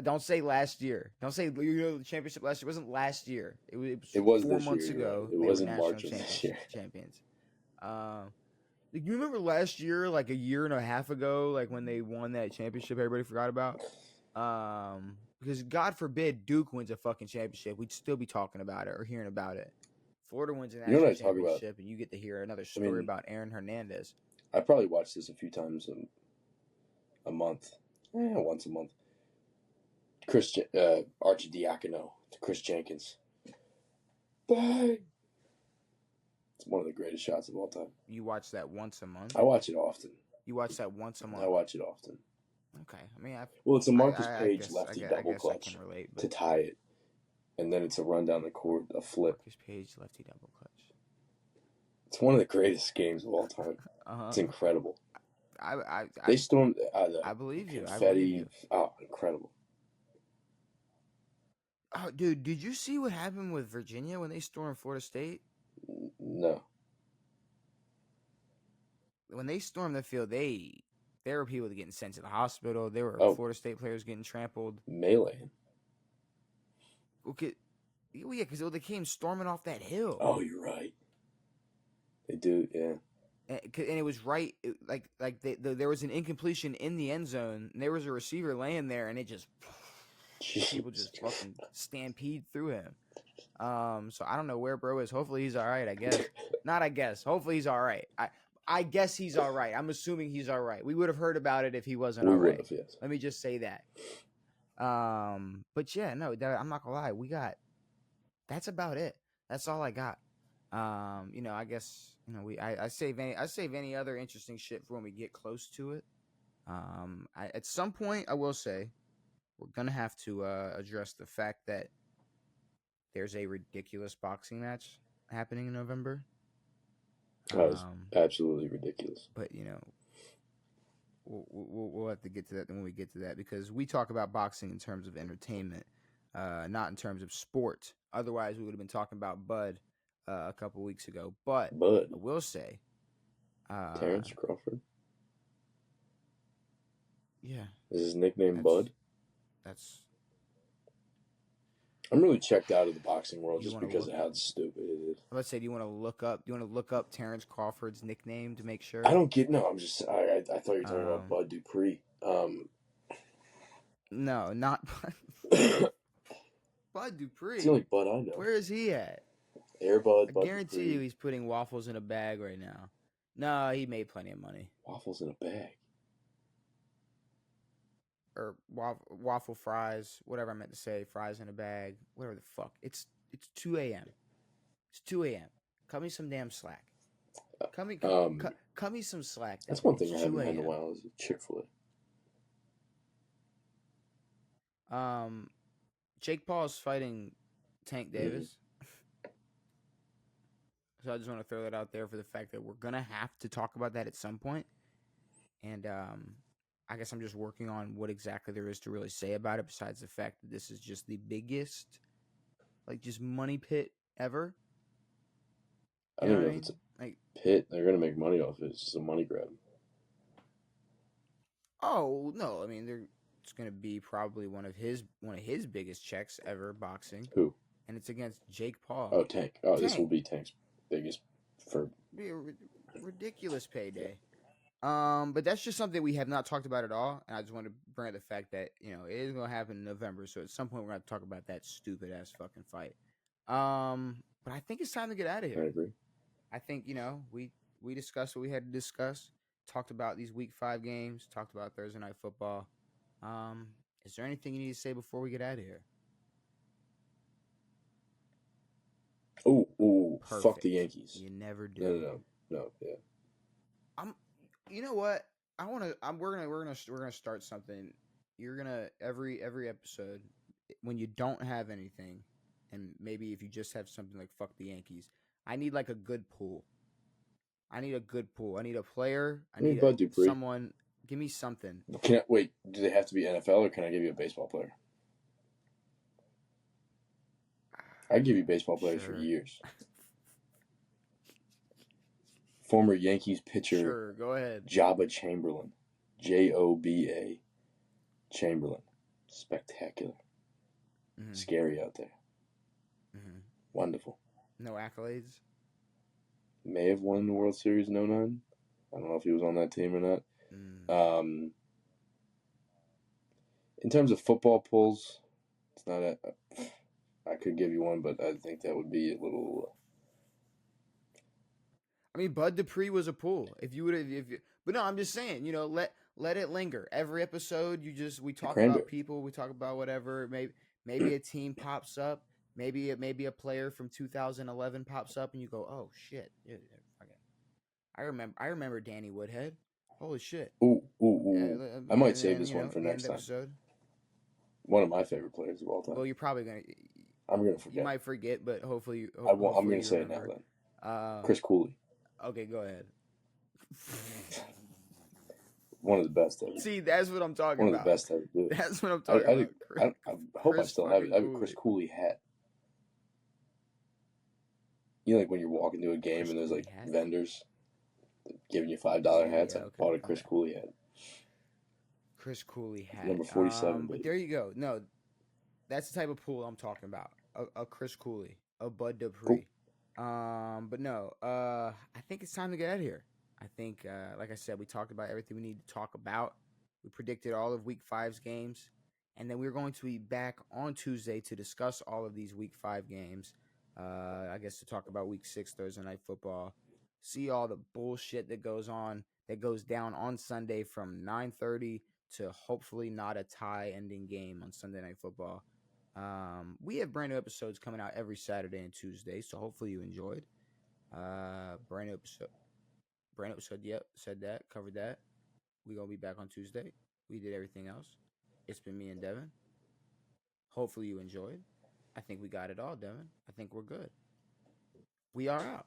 Don't say last year. Don't say the championship last year. It wasn't last year. It was 4 months ago. Right. It wasn't March of this year. Champions. You remember last year, like a year and a half ago, like when they won that championship everybody forgot about? Because God forbid Duke wins a fucking championship, we'd still be talking about it or hearing about it. Florida wins a national championship, and you get to hear another story about Aaron Hernandez. I probably watch this a few times a month. Once a month. Archidiacono to Chris Jenkins. Bang! It's one of the greatest shots of all time. You watch that once a month? I watch it often. You watch that once a month? I watch it often. Okay. I mean, it's a Marcus Page lefty double clutch to tie it. And then it's a run down the court, a flip. Marcus Page lefty double clutch. It's one of the greatest games of all time. It's incredible. They stormed the I believe you. I believe confetti. you. Oh, incredible. Oh, dude, did you see what happened with Virginia when they stormed Florida State? No. When they stormed the field, there were people getting sent to the hospital. There were Oh. Florida State players getting trampled. Melee. Okay, yeah, because they came storming off that hill. Oh, you're right. They do, yeah. And it was right, there was an incompletion in the end zone, and there was a receiver laying there, and it just people just fucking stampede through him. So I don't know where bro is. Hopefully he's all right. I guess not. I guess hopefully he's all right. I guess he's all right. I'm assuming he's all right. We would have heard about it if he wasn't all right. Yes. Let me just say that. But yeah, no, I'm not gonna lie. That's about it. That's all I got. I guess I save any other interesting shit for when we get close to it. At some point I will say we're gonna have to address the fact that there's a ridiculous boxing match happening in November. That was absolutely ridiculous. But we'll have to get to that when we get to that, because we talk about boxing in terms of entertainment, not in terms of sport. Otherwise, we would have been talking about Bud a couple weeks ago. But I will say, Terrence Crawford. Yeah. Is his nickname Bud? I'm really checked out of the boxing world just because of how stupid it is. Let's say, do you want to look up Terrence Crawford's nickname to make sure? I don't get. No, I'm just. I thought you were talking about Bud Dupree. No, not Bud. Bud Dupree. It's the only Bud I know. Where is he at? Air Bud. I guarantee you, he's putting waffles in a bag right now. No, he made plenty of money. Waffles in a bag. Or waffle fries, whatever I meant to say, fries in a bag, whatever the fuck. It's 2 a.m. It's 2 a.m. Cut me some damn slack. Cut me some slack. That's one thing I haven't had in a while is Chick-fil-A. Jake Paul's fighting Tank Davis. So I just want to throw that out there for the fact that we're gonna have to talk about that at some point. And I guess I'm just working on what exactly there is to really say about it, besides the fact that this is just the biggest, just money pit ever. I don't know if it's a pit. They're going to make money off it. It's just a money grab. Oh, no. I mean, it's going to be probably one of his biggest checks ever, boxing. Who? And it's against Jake Paul. Oh, Tank. Oh, Tank. This will be Tank's biggest for... Be a ridiculous payday. But that's just something we have not talked about at all, and I just want to bring up the fact that it is going to happen in November. So at some point we're going to talk about that stupid ass fucking fight. But I think it's time to get out of here. I agree. I think we discussed what we had to discuss. Talked about these Week 5 games. Talked about Thursday Night Football. Is there anything you need to say before we get out of here? Oh, fuck the Yankees. You never do. No, yeah. You know what? We're gonna start something. You're gonna every episode, when you don't have anything, and maybe if you just have something like fuck the Yankees, I need a good pool. I need a good pool. I need a player. I need someone. Give me something. Wait, do they have to be NFL, or can I give you a baseball player? I give you baseball players for years. Former Yankees pitcher. Sure, go ahead. Joba Chamberlain. Joba Chamberlain. Spectacular. Mm-hmm. Scary out there. Mm-hmm. Wonderful. No accolades? May have won the World Series in 09. I don't know if he was on that team or not. Mm. In terms of football pulls, it's not I could give you one, but I think that would be a little... I mean, Bud Dupree was a pull. But no, I'm just saying, let it linger. Every episode, we talk about people, we talk about whatever. Maybe a team pops up. Maybe a player from 2011 pops up, and you go, "Oh shit!" I remember Danny Woodhead. Holy shit! Ooh. I might save this one for next time. Episode. One of my favorite players of all time. Well, you're probably gonna. I'm gonna forget. You might forget, but hopefully you. I'm gonna say it now then. Chris Cooley. Okay, go ahead. one of the best ever. See, that's what I'm talking One of about. the best ever. Dude. That's what I'm talking about. I hope I still have it. I have a Chris Cooley hat. You know, like when you're walking to a game Chris and there's Cooley like hat? vendors giving you $5 hats. Yeah, I okay, bought a Chris Cooley hat. Chris Cooley hat. Number 47. But there you go. No, that's the type of pool I'm talking about. A Chris Cooley, a Bud Dupree. Cool. But no, I think it's time to get out of here. I think, like I said, we talked about everything we need to talk about. We predicted all of Week 5's games. And then we're going to be back on Tuesday to discuss all of these Week 5 games. I guess to talk about Week 6 Thursday Night Football. See all the bullshit that goes down on Sunday from 9:30 to hopefully not a tie-ending game on Sunday Night Football. We have brand new episodes coming out every Saturday and Tuesday, so hopefully you enjoyed. Brand new episode. Yep, said that, covered that. We're gonna be back on Tuesday. We did everything else. It's been me and Devin. Hopefully you enjoyed. I think we got it all, Devin. I think we're good. We are out.